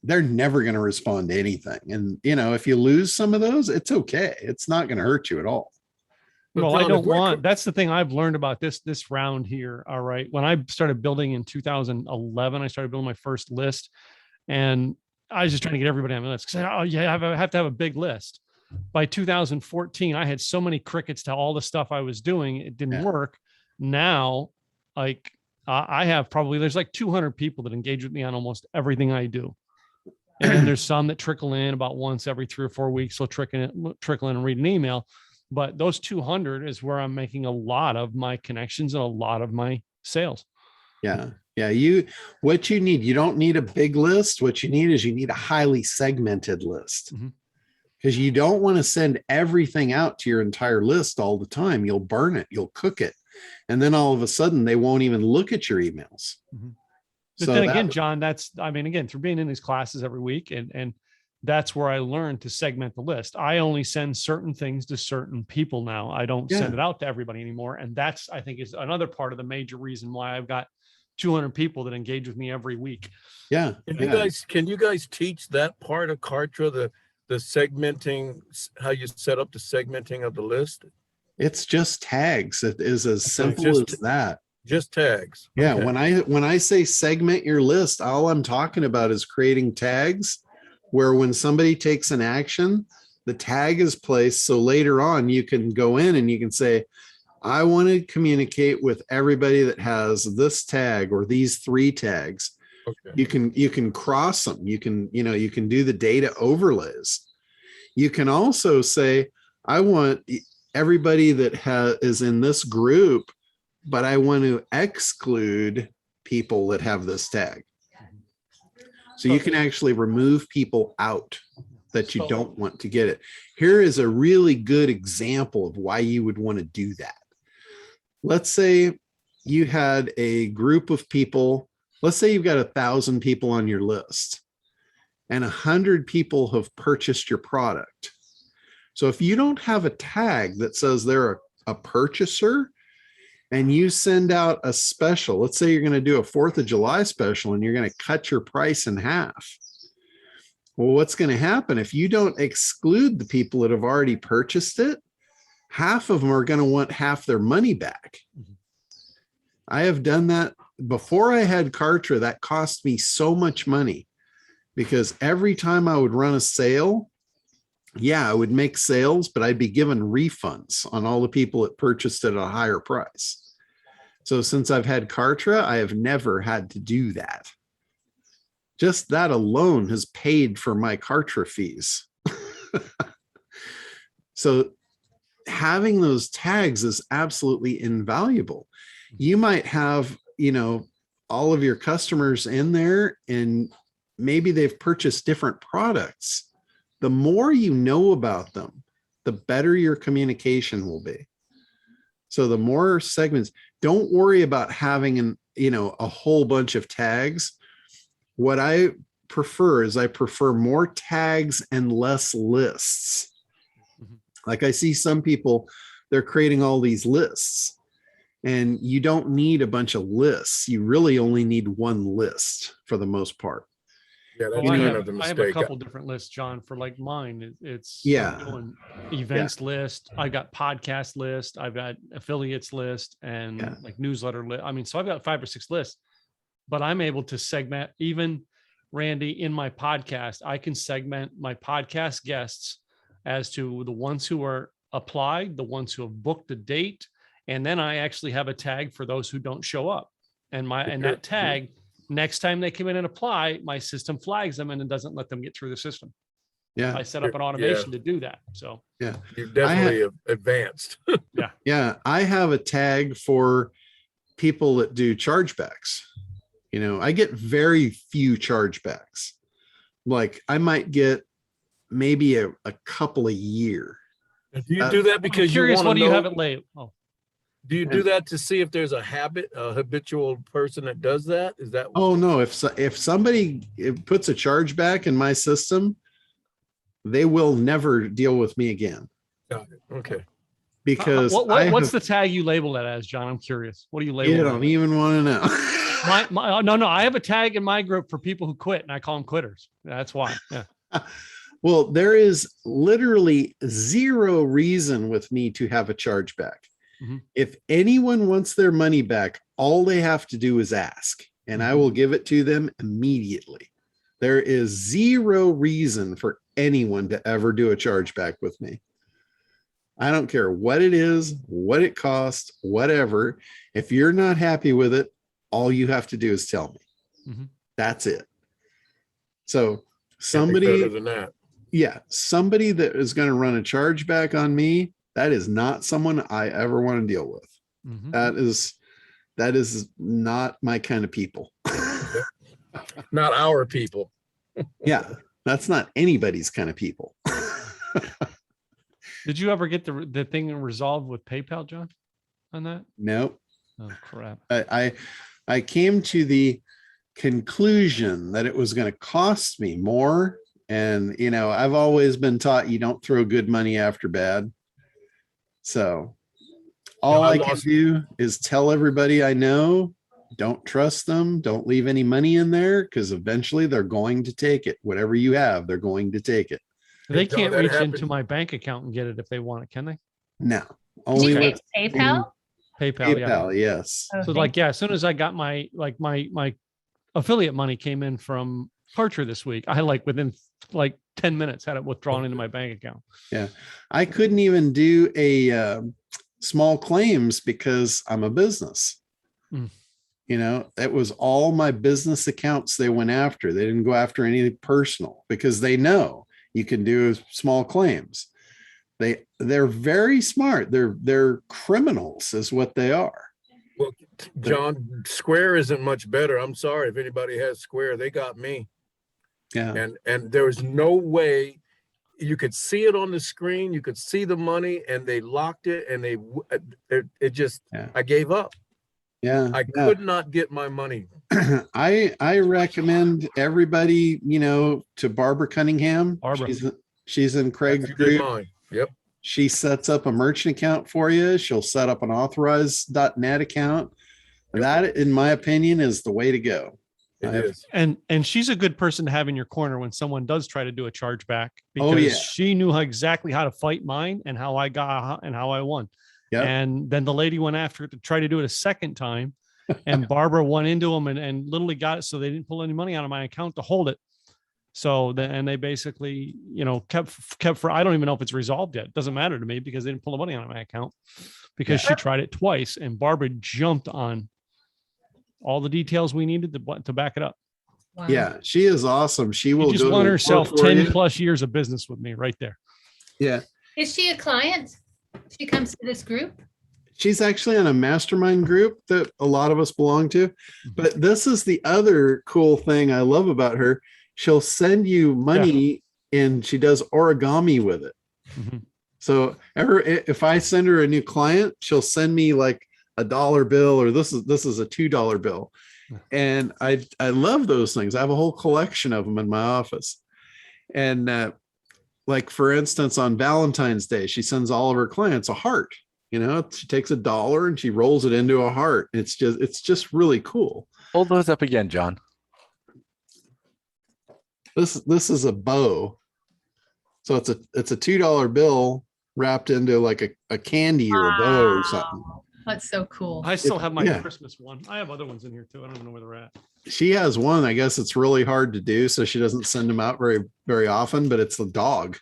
they're never going to respond to anything. And, you know, if you lose some of those, it's okay. It's not going to hurt you at all. Well, I don't want, that's the thing I've learned about this round here. All right. When I started building in 2011, I started building my first list and I was just trying to get everybody on my list because I have to have a big list. By 2014, I had so many crickets to all the stuff I was doing. It didn't work. Now, like I have probably, there's like 200 people that engage with me on almost everything I do. And then there's some that trickle in about once every 3 or 4 weeks. So trickle in and read an email. But those 200 is where I'm making a lot of my connections and a lot of my sales. Yeah. Yeah. What you need, you don't need a big list. What you need is you need a highly segmented list, because you don't want to send everything out to your entire list all the time. You'll burn it, you'll cook it. And then all of a sudden they won't even look at your emails. But So then again, John, again, through being in these classes every week, and that's where I learned to segment the list. I only send certain things to certain people now. I don't send it out to everybody anymore. And that's, I think, is another part of the major reason why I've got 200 people that engage with me every week. Yeah. Can you guys teach that part of Kartra, the segmenting, how you set up the segmenting of the list? It's just tags. It is as simple as that. Just tags. Yeah. Okay. When I say segment your list, all I'm talking about is creating tags where when somebody takes an action, the tag is placed. So later on, you can go in and you can say, I want to communicate with everybody that has this tag or these 3 tags. Okay. You can cross them. You can do the data overlays. You can also say, I want everybody that is in this group, but I want to exclude people that have this tag. So you can actually remove people out that you don't want to get it. Here is a really good example of why you would want to do that. Let's say you had a group of people. Let's say you've got 1,000 people on your list and 100 people have purchased your product. So if you don't have a tag that says they're a purchaser, and you send out a special, let's say you're going to do a 4th of July special and you're going to cut your price in half. Well, what's going to happen if you don't exclude the people that have already purchased it? Half of them are going to want half their money back. I have done that before I had Kartra. That cost me so much money because every time I would run a sale, I would make sales, but I'd be given refunds on all the people that purchased it at a higher price. So since I've had Kartra, I have never had to do that. Just that alone has paid for my Kartra fees. So having those tags is absolutely invaluable. You might have, all of your customers in there and maybe they've purchased different products. The more you know about them, the better your communication will be. So the more segments, don't worry about having a whole bunch of tags. What I prefer is I prefer more tags and less lists. Like I see some people, they're creating all these lists and you don't need a bunch of lists. You really only need one list for the most part. Yeah, that's Well, kind of the I have mistake. a couple different lists, John, for like mine. It's Yeah. I'm doing events list. I got podcast list. I've got affiliates list and like newsletter list. I mean, so I've got 5 or 6 lists, but I'm able to segment even Randy in my podcast. I can segment my podcast guests as to the ones who are applied, the ones who have booked a date. And then I actually have a tag for those who don't show up. And that tag, next time they come in and apply, my system flags them and it doesn't let them get through the system. Yeah. I set up an automation to do that. So yeah, you've definitely advanced. Yeah. I have a tag for people that do chargebacks. I get very few chargebacks. Like I might get maybe a couple a year. Do you do that because you want to know? What do you have it labeled? Oh. Do you do that to see if there's a habitual person that does that? Is that? Oh no! If somebody puts a chargeback in my system, they will never deal with me again. Got it. Okay. Because what's the tag you label that as, John? I'm curious. What do you label? You don't even want to know. No. I have a tag in my group for people who quit, and I call them quitters. That's why. Yeah. Well, there is literally zero reason with me to have a chargeback. Mm-hmm. If anyone wants their money back, all they have to do is ask, and I will give it to them immediately. There is zero reason for anyone to ever do a chargeback with me. I don't care what it is, what it costs, whatever. If you're not happy with it, all you have to do is tell me. Mhm. That's it. So Can't be somebody, better than that. yeah, somebody that is going to run a chargeback on me, that is not someone I ever want to deal with. Mhm. That is not my kind of people. Not our people. Yeah, that's not anybody's kind of people. Did you ever get the thing resolved with PayPal, John, on that? Nope. Oh, crap. I came to the conclusion that it was going to cost me more. And, you know, I've always been taught you don't throw good money after bad. So all I can do is tell everybody I know, don't trust them. Don't leave any money in there because eventually they're going to take it. Whatever you have, they're going to take it. They John, can't that reach happened- into my bank account and get it if they want it, can they? No, Did only you say with PayPal? PayPal, yeah. PayPal. Yes. Oh, So thank like, yeah, as soon as I got my affiliate money came in from Kartra this week, I like within like 10 minutes had it withdrawn into my bank account. Yeah. I couldn't even do a small claims because I'm a business. Mm. You know, it was all my business accounts they went after. They didn't go after anything personal because they know you can do small claims. They're very smart. They're criminals is what they are. Well, John, Square isn't much better. I'm sorry if anybody has Square. They got me. Yeah. And there was no way you could see it on the screen. You could see the money, and they locked it, and it just, Yeah. I gave up. Yeah. I could not get my money. I recommend everybody, you know, to Barbara Cunningham. Barbara. She's in Craig's You did group. mine. Yep. She sets up a merchant account for you. She'll set up an authorized.net account. That, in my opinion, is the way to go. It is. And she's a good person to have in your corner when someone does try to do a chargeback, because Oh, yeah. she knew exactly how to fight mine and how I got and how I won. Yep. And then the lady went after it to try to do it a second time. And Barbara went into them and literally got it. So they didn't pull any money out of my account to hold it. So and they basically, you know, kept for, I don't even know if it's resolved yet. It doesn't matter to me because they didn't pull the money out of my account because she tried it twice and Barbara jumped on all the details we needed to back it up. Wow. Yeah, she is awesome. She will She just go won to herself war for 10 you. plus years of business with me right there. Yeah. Is she a client? She comes to this group? She's actually in a mastermind group that a lot of us belong to. But this is the other cool thing I love about her. She'll send you money and she does origami with it. Mhm. So if I send her a new client, she'll send me like $1 bill, or this is a $2 bill. And I love those things. I have a whole collection of them in my office. And like, for instance, on Valentine's Day, she sends all of her clients a heart. You know, she takes $1 and she rolls it into a heart. It's just really cool. Hold those up again, John. This is a bow. So it's a $2 bill wrapped into like a candy or a bow or something. That's so cool. I still have my Yeah. Christmas one. I have other ones in here too. I don't even know where they're at. She has one. I guess it's really hard to do, so she doesn't send them out very, very often, but it's the dog.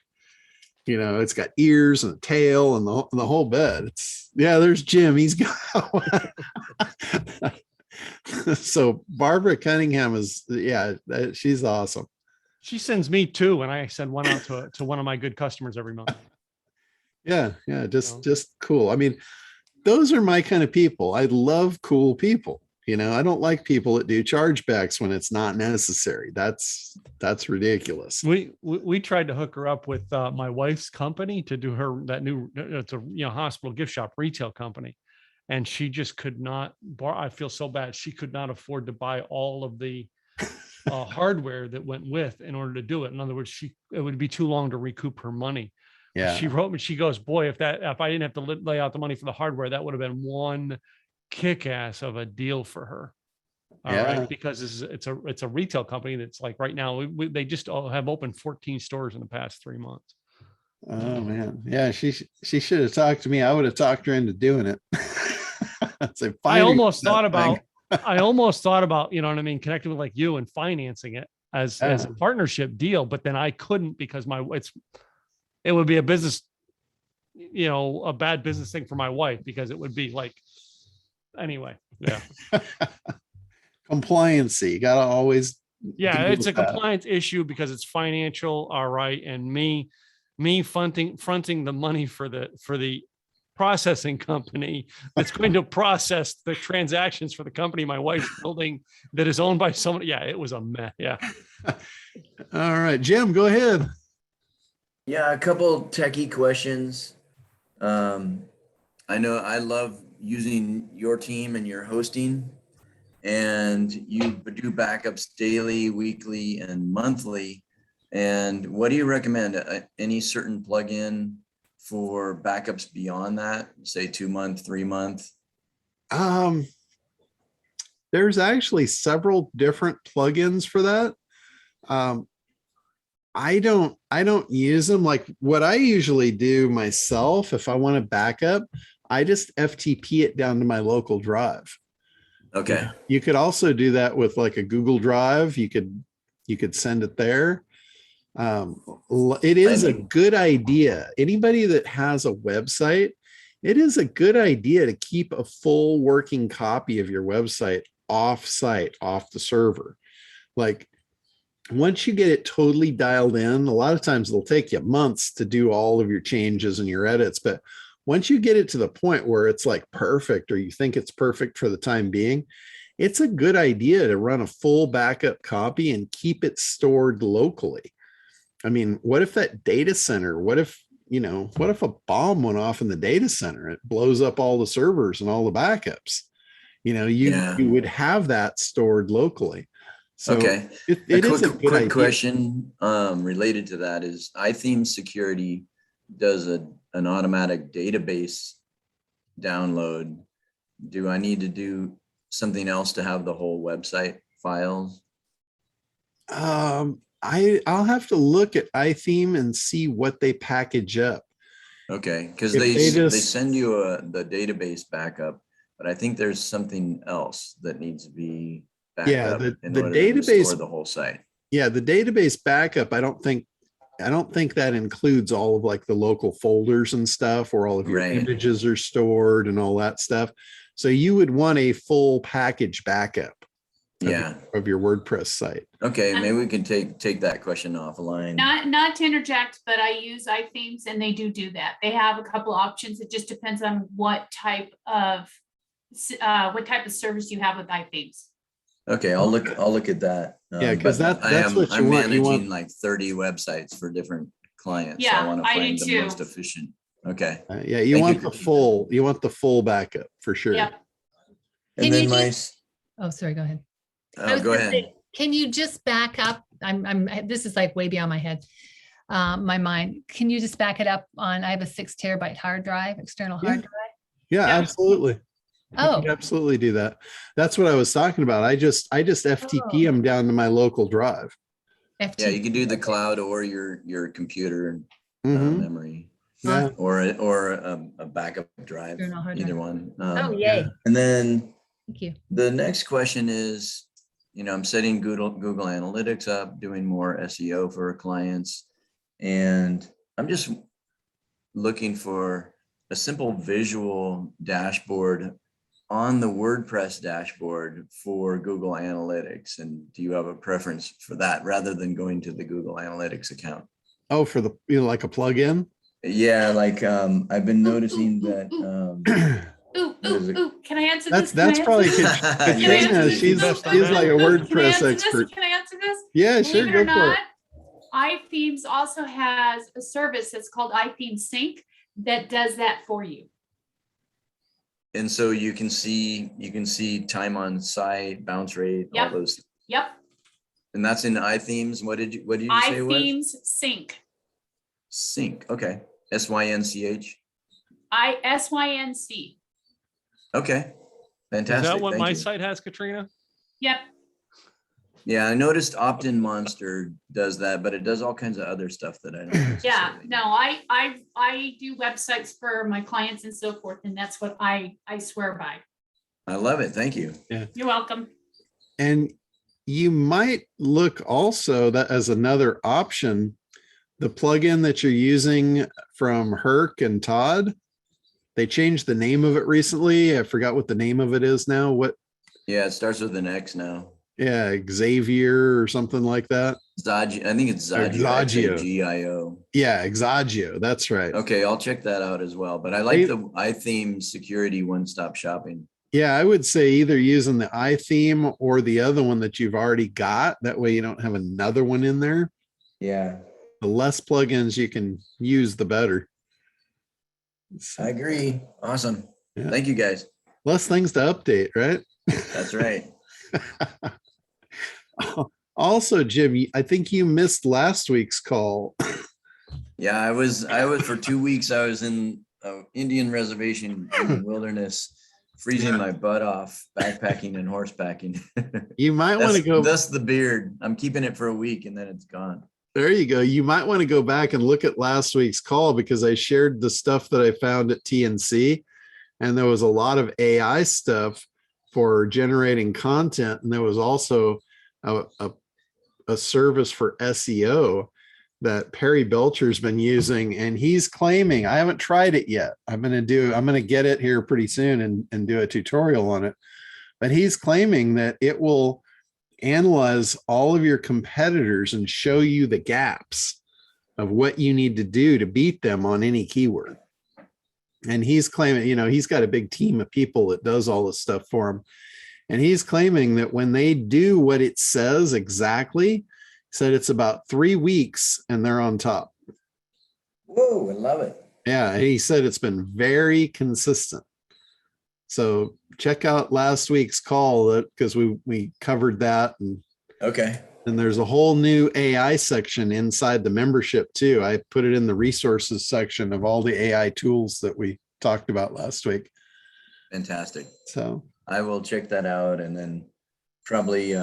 You know, it's got ears and a tail and the whole bed. There's Jim. He's got one. So Barbara Cunningham she's awesome. She sends me two, and I send one out to one of my good customers every month. Yeah. Just cool. I mean, those are my kind of people. I love cool people. You know, I don't like people that do chargebacks when it's not necessary. That's ridiculous. We tried to hook her up with my wife's company to do her that new, it's a hospital gift shop retail company, and she just could not. I feel so bad. She could not afford to buy all of the hardware that went with in order to do it. In other words, it would be too long to recoup her money. Yeah. She wrote me. She goes, "Boy, if I didn't have to lay out the money for the hardware, that would have been one kick-ass of a deal for her." All Yeah. right, because it's a retail company that's like right now they just have opened 14 stores in the past 3 months. Oh man. Yeah. She should have talked to me. I would have talked her into doing it. Say, I almost thought that thing. about I almost thought about, you know what I mean, connecting with like you and financing it as a partnership deal, but then I couldn't because it would be a business, you know, a bad business thing for my wife because it would be like, anyway. Yeah. Compliancy. You gotta always Yeah, deal it's a with that. compliance issue because it's financial, all right, and me fronting the money for the processing company that's going to process the transactions for the company my wife's building that is owned by someone. Yeah, it was a mess. Yeah. All right, Jim, go ahead. Yeah, a couple techie questions. I know I love using your team and your hosting, and you do backups daily, weekly, and monthly. And what do you recommend? Any certain plugin for backups beyond that, say 2 month, 3 month? There's actually several different plugins for that. I don't use them. Like what I usually do myself, if I want to back up, I just FTP it down to my local drive. Okay. You could also do that with like a Google Drive. You could send it there. It is a good idea. Anybody that has a website, it is a good idea to keep a full working copy of your website off-site, off the server. Like once you get it totally dialed in, a lot of times it'll take you months to do all of your changes and your edits. But once you get it to the point where it's like perfect, or you think it's perfect for the time being, it's a good idea to run a full backup copy and keep it stored locally. I mean, what if that data center, what if a bomb went off in the data center? It blows up all the servers and all the backups. You would have that stored locally. So okay. it is a good idea. Question related to that is iTheme Security does an automatic database download. Do I need to do something else to have the whole website files? I'll have to look at iTheme and see what they package up. Okay, because If they send you the database backup, but I think there's something else that needs to be backed up in order to restore the whole site. Yeah, the database backup, I don't think that includes all of like the local folders and stuff where all of your images are stored and all that stuff. So you would want a full package backup of your WordPress site. Okay, maybe we can take that question offline. Not to interject, but I use iThemes and they do that. They have a couple options. It just depends on what type of service you have with iThemes. Okay, I'll look at that. Yeah, because that's what I'm managing like 30 websites for different clients. Yeah, so I want to find do the too. most efficient. Okay. Yeah, you want the full backup for sure. Yep. And then oh, sorry, go ahead. Go ahead. Can you just back up? This is like way beyond my head, my mind. Can you just back it up on, I have a 6 terabyte hard drive, external hard drive? Yeah, absolutely. Oh, Absolutely do that. That's what I was talking about. I just FTP them down to my local drive. FTP. Yeah, you can do the cloud or your computer memory. Yeah. Or a backup drive, either one. Yay. Yeah. And then Thank you. the next question is, I'm setting Google Analytics up, doing more SEO for clients, and I'm just looking for a simple visual dashboard on the WordPress dashboard for Google Analytics. And do you have a preference for that rather than going to the Google Analytics account? Oh, for the like a plugin? Yeah, like I've been noticing that. Can I answer this? That's probably Katrina. She's like a WordPress expert. Can I answer this? Yeah, sure. Believe it or Go for not, it. iThemes also has a service that's called iTheme Sync that does that for you. And so you can see time on site, bounce rate, all those. Yep. And that's in iThemes. What did you say it was? iThemes Sync. Sync. Okay. SYNCH. SYNC. Okay. Fantastic. Is that what Thank my you. site has, Katrina? Yep. Yeah, I noticed Opt-in Monster does that, but it does all kinds of other stuff that I don't. Yeah. necessarily No, I do websites for my clients and so forth, and that's what I swear by. I love it. Thank you. Yeah. You're welcome. And you might look also that as another option, the plugin that you're using from Herc and Todd, they changed the name of it recently. I forgot what the name of it is now. Yeah, it starts with an X now. Yeah, Xavier or something like that. Zagio. I think it's Zagio. Exagio. X-A-G-I-O. Yeah, Exagio. That's right. Okay, I'll check that out as well. But I like the iTheme security one-stop shopping. Yeah, I would say either using the iTheme or the other one that you've already got. That way you don't have another one in there. Yeah, The less plugins you can use, the better. I agree. Awesome. Yeah. Thank you, guys. Less things to update, right? That's right. Also, Jim, I think you missed last week's call. Yeah, I was for 2 weeks. I was in an Indian reservation in the wilderness, freezing my butt off, backpacking and horsepacking. You might want to go. That's the beard. I'm keeping it for a week and then it's gone. There you go. You might want to go back and look at last week's call because I shared the stuff that I found at TNC, and there was a lot of AI stuff for generating content, and there was also a service for SEO that Perry Belcher's been using, and he's claiming, I haven't tried it yet. I'm going to get it here pretty soon and do a tutorial on it. But he's claiming that it will analyze all of your competitors and show you the gaps of what you need to do to beat them on any keyword. And he's claiming, he's got a big team of people that does all this stuff for him. And he's claiming that when they do what it says exactly, he said it's about 3 weeks and they're on top. Whoa, I love it. Yeah, he said it's been very consistent. So check out last week's call because we covered that. And okay. And there's a whole new AI section inside the membership too. I put it in the resources section of all the AI tools that we talked about last week. Fantastic. So I will check that out and then probably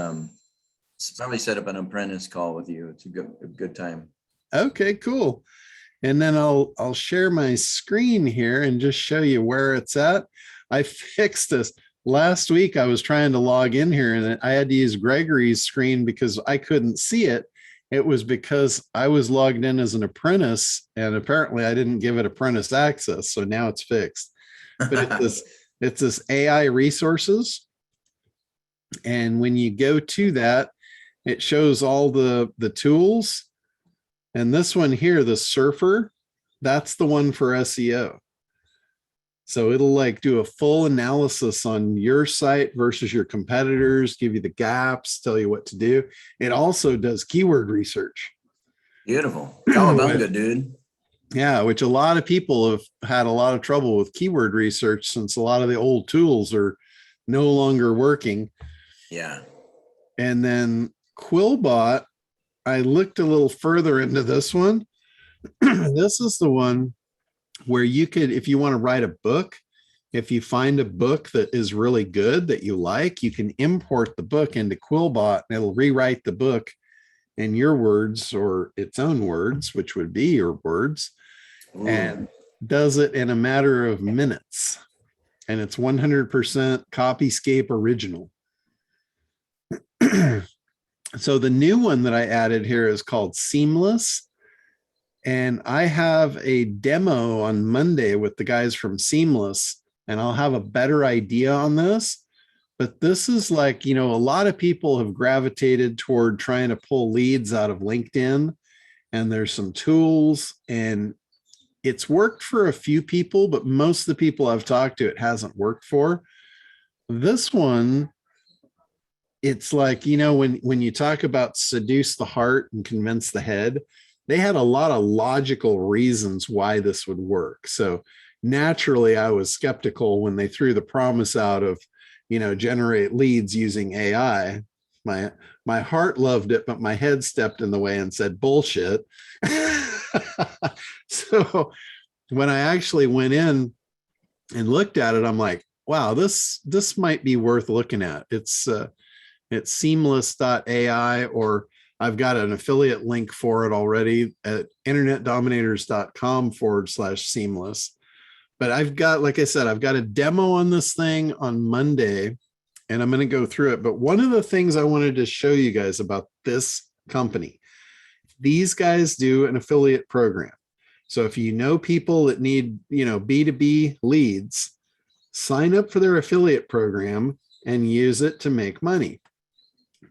set up an apprentice call with you. It's a good time. Okay, cool. And then I'll share my screen here and just show you where it's at. I fixed this. Last week I was trying to log in here and I had to use Gregory's screen because I couldn't see it. It was because I was logged in as an apprentice and apparently I didn't give it apprentice access. So now it's fixed. But it's this AI resources. And when you go to that, it shows all the tools. And this one here, the surfer, that's the one for SEO. So it'll like do a full analysis on your site versus your competitors, give you the gaps, tell you what to do. It also does keyword research. Beautiful. Cowabunga, dude. Yeah, which a lot of people have had a lot of trouble with keyword research since a lot of the old tools are no longer working. Yeah. And then Quillbot, I looked a little further into this one. This is the one where you could, if you want to write a book, if you find a book that is really good that you like, you can import the book into Quillbot and it'll rewrite the book in your words or its own words, which would be your words. Ooh. And does it in a matter of minutes. And it's 100% Copyscape original. So the new one that I added here is called Seamless. And I have a demo on Monday with the guys from Seamless, and I'll have a better idea on this. But this is like, a lot of people have gravitated toward trying to pull leads out of LinkedIn, and there's some tools, and it's worked for a few people, but most of the people I've talked to, it hasn't worked for. This one, it's like, when you talk about seduce the heart and convince the head, they had a lot of logical reasons why this would work. So naturally, I was skeptical when they threw the promise out of, generate leads using AI. My heart loved it, but my head stepped in the way and said, bullshit. So when I actually went in and looked at it, I'm like, wow, this might be worth looking at. It's seamless.ai, or I've got an affiliate link for it already at internetdominators.com/seamless. But I've got, like I said, I've got a demo on this thing on Monday and I'm going to go through it. But one of the things I wanted to show you guys about this company, these guys do an affiliate program. So if you know people that need, B2B leads, sign up for their affiliate program and use it to make money.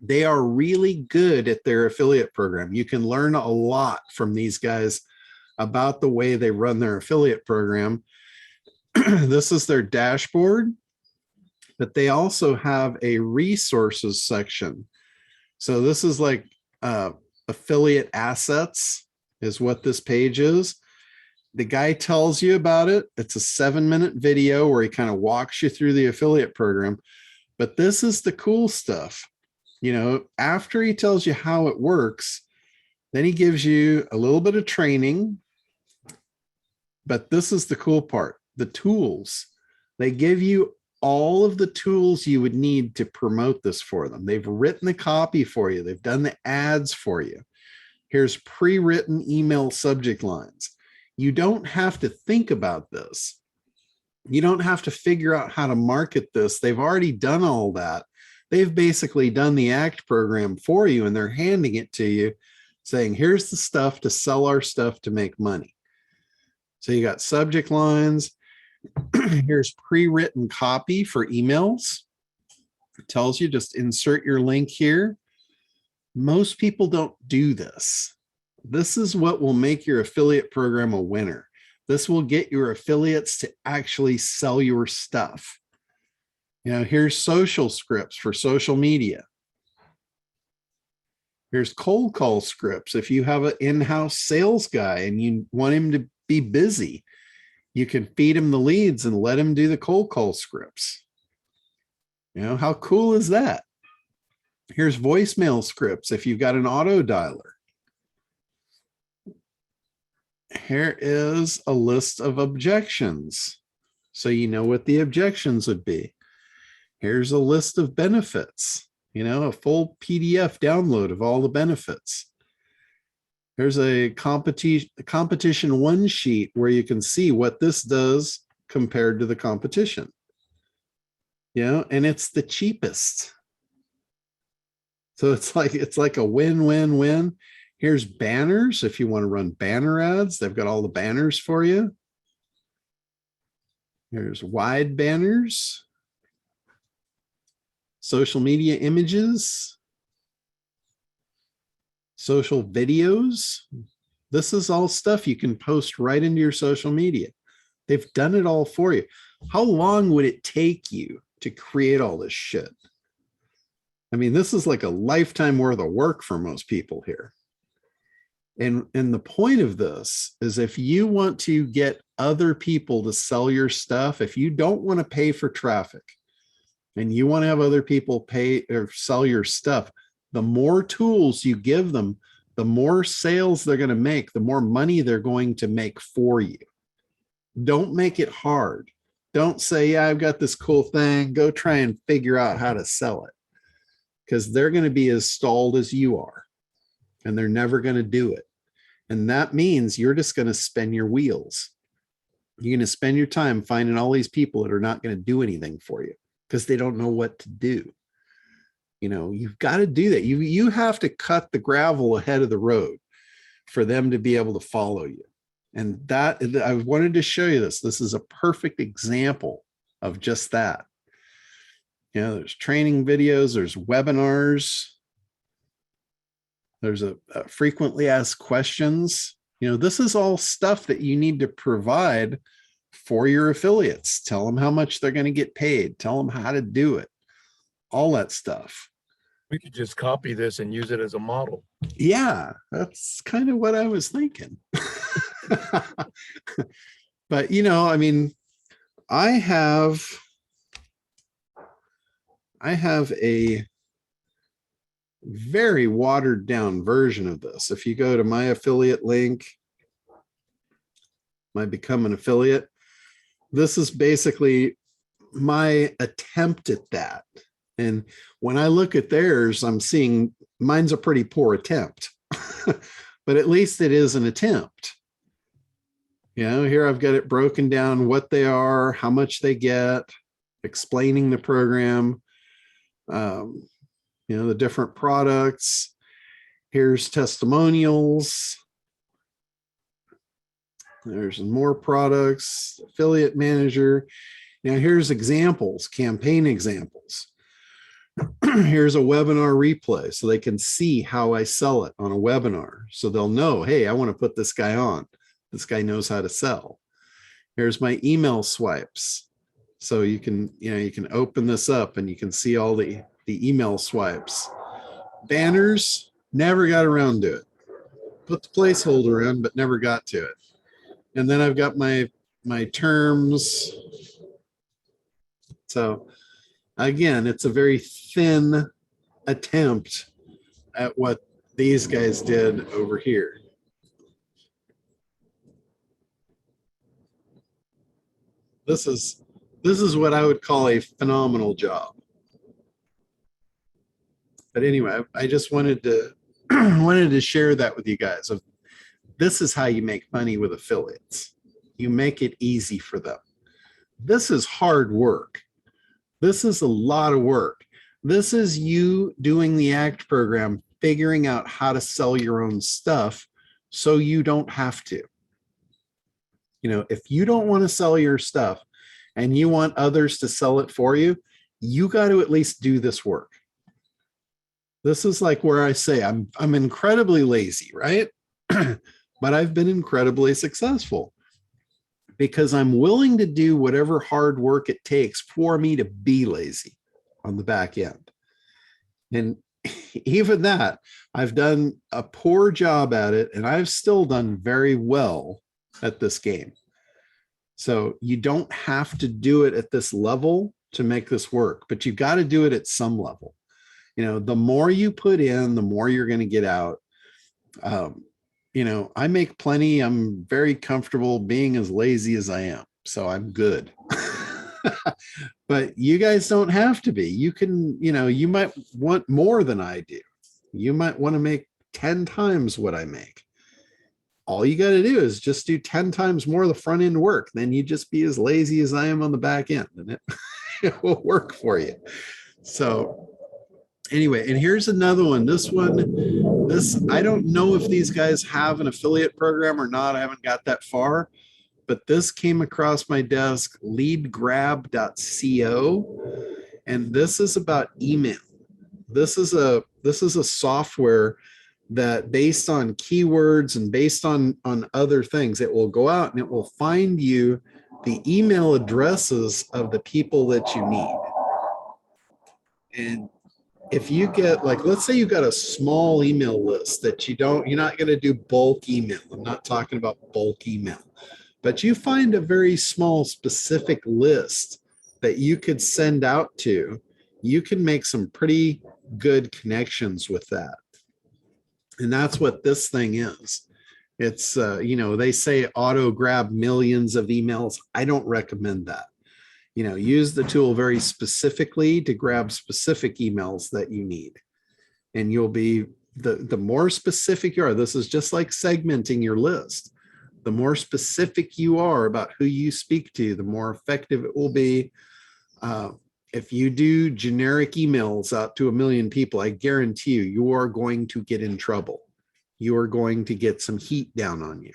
They are really good at their affiliate program. You can learn a lot from these guys about the way they run their affiliate program. This is their dashboard, but they also have a resources section. So this is like affiliate assets is what this page is. The guy tells you about it. It's a 7-minute video where he kind of walks you through the affiliate program. But this is the cool stuff. You know, after he tells you how it works, then he gives you a little bit of training. But this is the cool part, the tools. They give you all of the tools you would need to promote this for them. They've written the copy for you. They've done the ads for you. Here's pre-written email subject lines. You don't have to think about this. You don't have to figure out how to market this. They've already done all that. They've basically done the ACT program for you, and they're handing it to you saying, here's the stuff to sell our stuff to make money. So you got subject lines. Here's pre-written copy for emails. It tells you just insert your link here. Most people don't do this. This is what will make your affiliate program a winner. This will get your affiliates to actually sell your stuff. You know, here's social scripts for social media. Here's cold call scripts. If you have an in-house sales guy and you want him to be busy, you can feed him the leads and let him do the cold call scripts. You know, how cool is that? Here's voicemail scripts if you've got an auto dialer. Here is a list of objections, so you know what the objections would be. Here's a list of benefits, you know, a full PDF download of all the benefits. There's a competition one sheet where you can see what this does compared to the competition. You know, and it's the cheapest. So it's like a win-win-win. Here's banners. If you want to run banner ads, they've got all the banners for you. Here's wide banners. Social media images. Social videos. This is all stuff you can post right into your social media. They've done it all for you. How long would it take you to create all this shit? I mean, this is like a lifetime worth of work for most people here. And the point of this is, if you want to get other people to sell your stuff, if you don't want to pay for traffic and you want to have other people pay or sell your stuff, the more tools you give them, the more sales they're going to make, the more money they're going to make for you. Don't make it hard. Don't say, yeah, I've got this cool thing. Go try and figure out how to sell it, because they're going to be as stalled as you are, and they're never going to do it. And that means you're just going to spin your wheels. You're going to spend your time finding all these people that are not going to do anything for you because they don't know what to do. You know, you've got to do that. You have to cut the gravel ahead of the road for them to be able to follow you. And that, I wanted to show you this. This is a perfect example of just that. You know, there's training videos, there's webinars, there's a frequently asked questions. You know, this is all stuff that you need to provide for your affiliates. Tell them how much they're going to get paid. Tell them how to do it. All that stuff. We could just copy this and use it as a model. Yeah, that's kind of what I was thinking. But, you know, I mean, I have a very watered down version of this. If you go to my affiliate link, my become an affiliate, this is basically my attempt at that. And when I look at theirs, I'm seeing mine's a pretty poor attempt, but at least it is an attempt. You know, here I've got it broken down, what they are, how much they get, explaining the program, you know, the different products. Here's testimonials. There's more products, affiliate manager. Now here's examples, campaign examples. here's a webinar replay so they can see how I sell it on a webinar. So they'll know, hey, I want to put this guy on. This guy knows how to sell. Here's my email swipes. So you can open this up and you can see all the email swipes. Banners, never got around to it. Put the placeholder in, but never got to it. And then I've got my terms. So again, it's a very thin attempt at what these guys did over here. This is what I would call a phenomenal job. But anyway, I just wanted to share that with you guys. This is how you make money with affiliates. You make it easy for them. This is hard work. This is a lot of work. This is you doing the ACT program, figuring out how to sell your own stuff so you don't have to. If you don't want to sell your stuff and you want others to sell it for you, you got to at least do this work. This is like where I say I'm incredibly lazy, right? But I've been incredibly successful because I'm willing to do whatever hard work it takes for me to be lazy on the back end. And even that, I've done a poor job at it, and I've still done very well at this game. So you don't have to do it at this level to make this work, but you've got to do it at some level. The more you put in, the more you're going to get out. I make plenty. I'm very comfortable being as lazy as I am, so I'm good. But you guys don't have to be. You can, you might want more than I do. You might want to make 10 times what I make. All you got to do is just do 10 times more of the front end work. Then you just be as lazy as I am on the back end, and it will work for you. So anyway, and here's another one. This I don't know if these guys have an affiliate program or not. I haven't got that far, but this came across my desk, leadgrab.co, and this is about email. This is a software that, based on keywords and based on other things, it will go out and it will find you the email addresses of the people that you need. And if you get, like, let's say you've got a small email list that you're not going to do bulk email. I'm not talking about bulk email, but you find a very small specific list that you could send out to, you can make some pretty good connections with that. And that's what this thing is. It's, they say auto grab millions of emails. I don't recommend that. Use the tool very specifically to grab specific emails that you need. And you'll be, the more specific you are, this is just like segmenting your list. The more specific you are about who you speak to, the more effective it will be. If you do generic emails out to 1 million people, I guarantee you are going to get in trouble. You are going to get some heat down on you.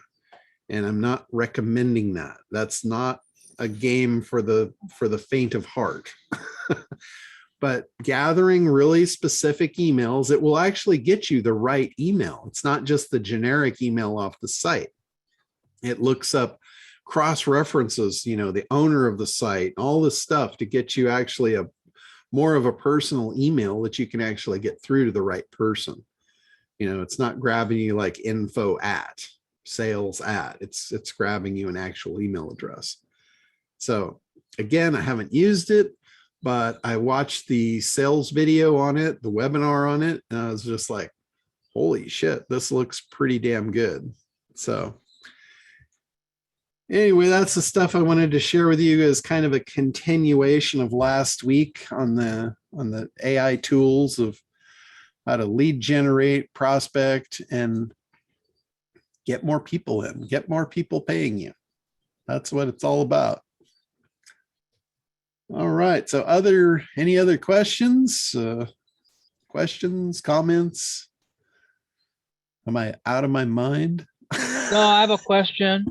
And I'm not recommending that. That's not a game for the faint of heart. But gathering really specific emails, it will actually get you the right email. It's not just the generic email off the site. It looks up cross-references, the owner of the site, all this stuff to get you actually a more of a personal email that you can actually get through to the right person. It's not grabbing you like info at, sales at, it's grabbing you an actual email address. So again, I haven't used it, but I watched the sales video on it, the webinar on it, and I was just like, holy shit, this looks pretty damn good. So anyway, that's the stuff I wanted to share with you as kind of a continuation of last week on the AI tools of how to lead generate, prospect, and get more people in, get more people paying you. That's what it's all about. All right. So any other questions? Questions, comments? Am I out of my mind? No, I have a question,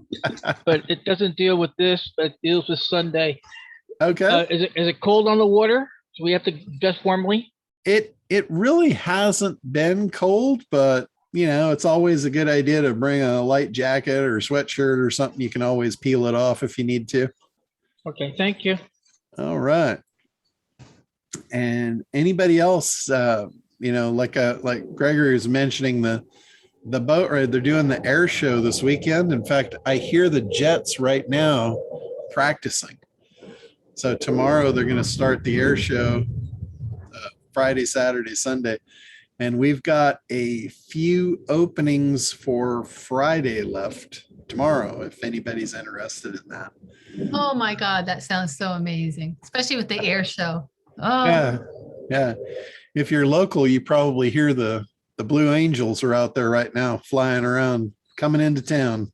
but it doesn't deal with this, but it deals with Sunday. Okay. Is it cold on the water? So we have to dress warmly? It really hasn't been cold, but you know, it's always a good idea to bring a light jacket or sweatshirt or something. You can always peel it off if you need to. Okay, thank you. All right. And anybody else, you know, like Gregory was mentioning the boat ride, they're doing the air show this weekend. In fact, I hear the jets right now practicing. So tomorrow they're going to start the air show, Friday, Saturday, Sunday. And we've got a few openings for Friday left tomorrow, if anybody's interested in that. Oh my God, that sounds so amazing, especially with the air show. Oh, Yeah. Yeah. If you're local, you probably hear the Blue Angels are out there right now flying around, coming into town.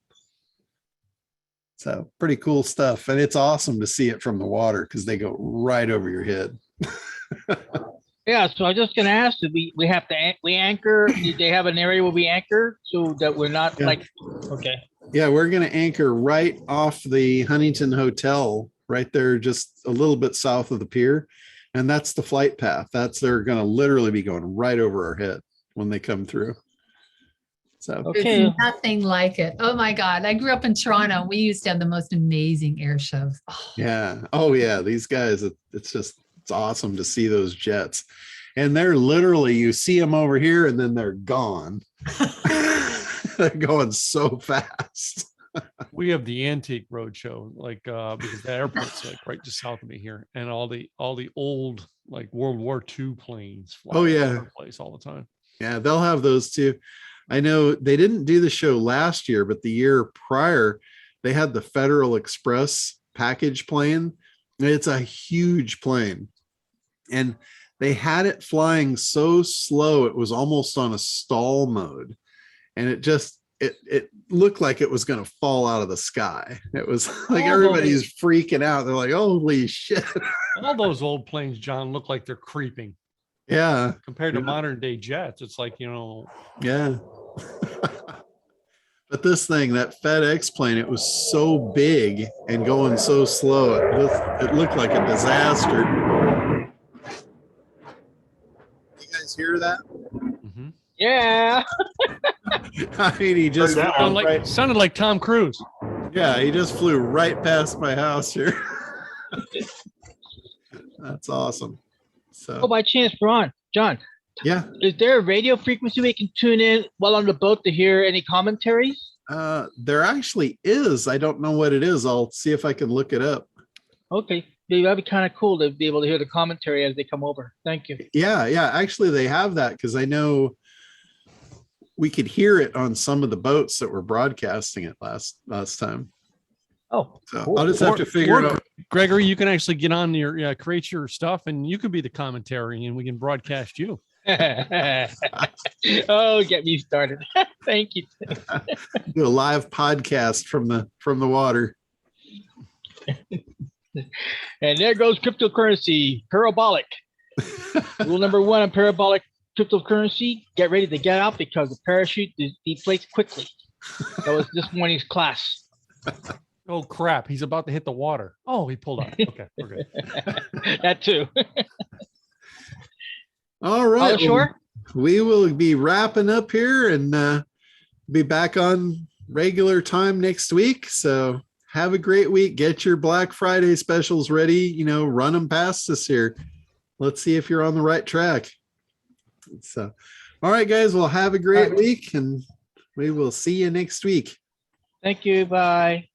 So pretty cool stuff. And it's awesome to see it from the water because they go right over your head. Yeah, so I was just gonna ask, did we have to, we anchor, did they have an area where we anchor so that we're not Yeah. like, okay. Yeah, we're going to anchor right off the Huntington Hotel, right there, just a little bit south of the pier. And that's the flight path. They're going to literally be going right over our head when they come through. So, there's Okay. nothing like it. Oh my God. I grew up in Toronto. We used to have the most amazing air shows. Oh, yeah. Oh, yeah. These guys, it's awesome to see those jets. And they're literally, you see them over here and then they're gone. They're going so fast. We have the Antique Roadshow, like because the airport's like right just south of me here, and all the old like World War II planes fly Oh, all yeah. over the place all the time. Yeah, they'll have those too. I know they didn't do the show last year, but the year prior, they had the Federal Express package plane. It's a huge plane. And they had it flying so slow, it was almost on a stall mode. And it looked like it was going to fall out of the sky. It was like everybody's freaking out. They're like, holy shit. All those old planes, John, look like they're creeping Yeah. compared to Yeah. modern day jets. It's like, you know, Yeah. But this thing, that FedEx plane, it was so big and going so slow. It looked like a disaster. You guys hear that? mhm. Yeah. I mean, he just sounded like Tom Cruise. yeah, he just flew right past my house here. That's awesome. Oh, So by chance, Ron, John, yeah, is there a radio frequency we can tune in while on the boat to hear any commentaries? there actually is. I don't know what it is. I'll see if I can look it up. Okay, that'd be kind of cool to be able to hear the commentary as they come over. Thank you. Yeah, yeah. Actually, they have that because I know we could hear it on some of the boats that were broadcasting it last time. Oh, So cool. I'll just have to figure it out. Gregory, you can actually get on your create your stuff, and you could be the commentary, and we can broadcast you. Oh, get me started. Thank you. Do a live podcast from the water. And there goes cryptocurrency, parabolic. Rule number one on parabolic cryptocurrency, get ready to get out because the parachute deflates quickly. That was this morning's class. Oh crap! He's about to hit the water. Oh, he pulled out. Okay, we're good. That too. All right. Oh, sure. We will be wrapping up here and be back on regular time next week. So have a great week. Get your Black Friday specials ready. You know, run them past us here. Let's see if you're on the right track. So, all right, guys. Well, have a great week and we will see you next week. Thank you. Bye.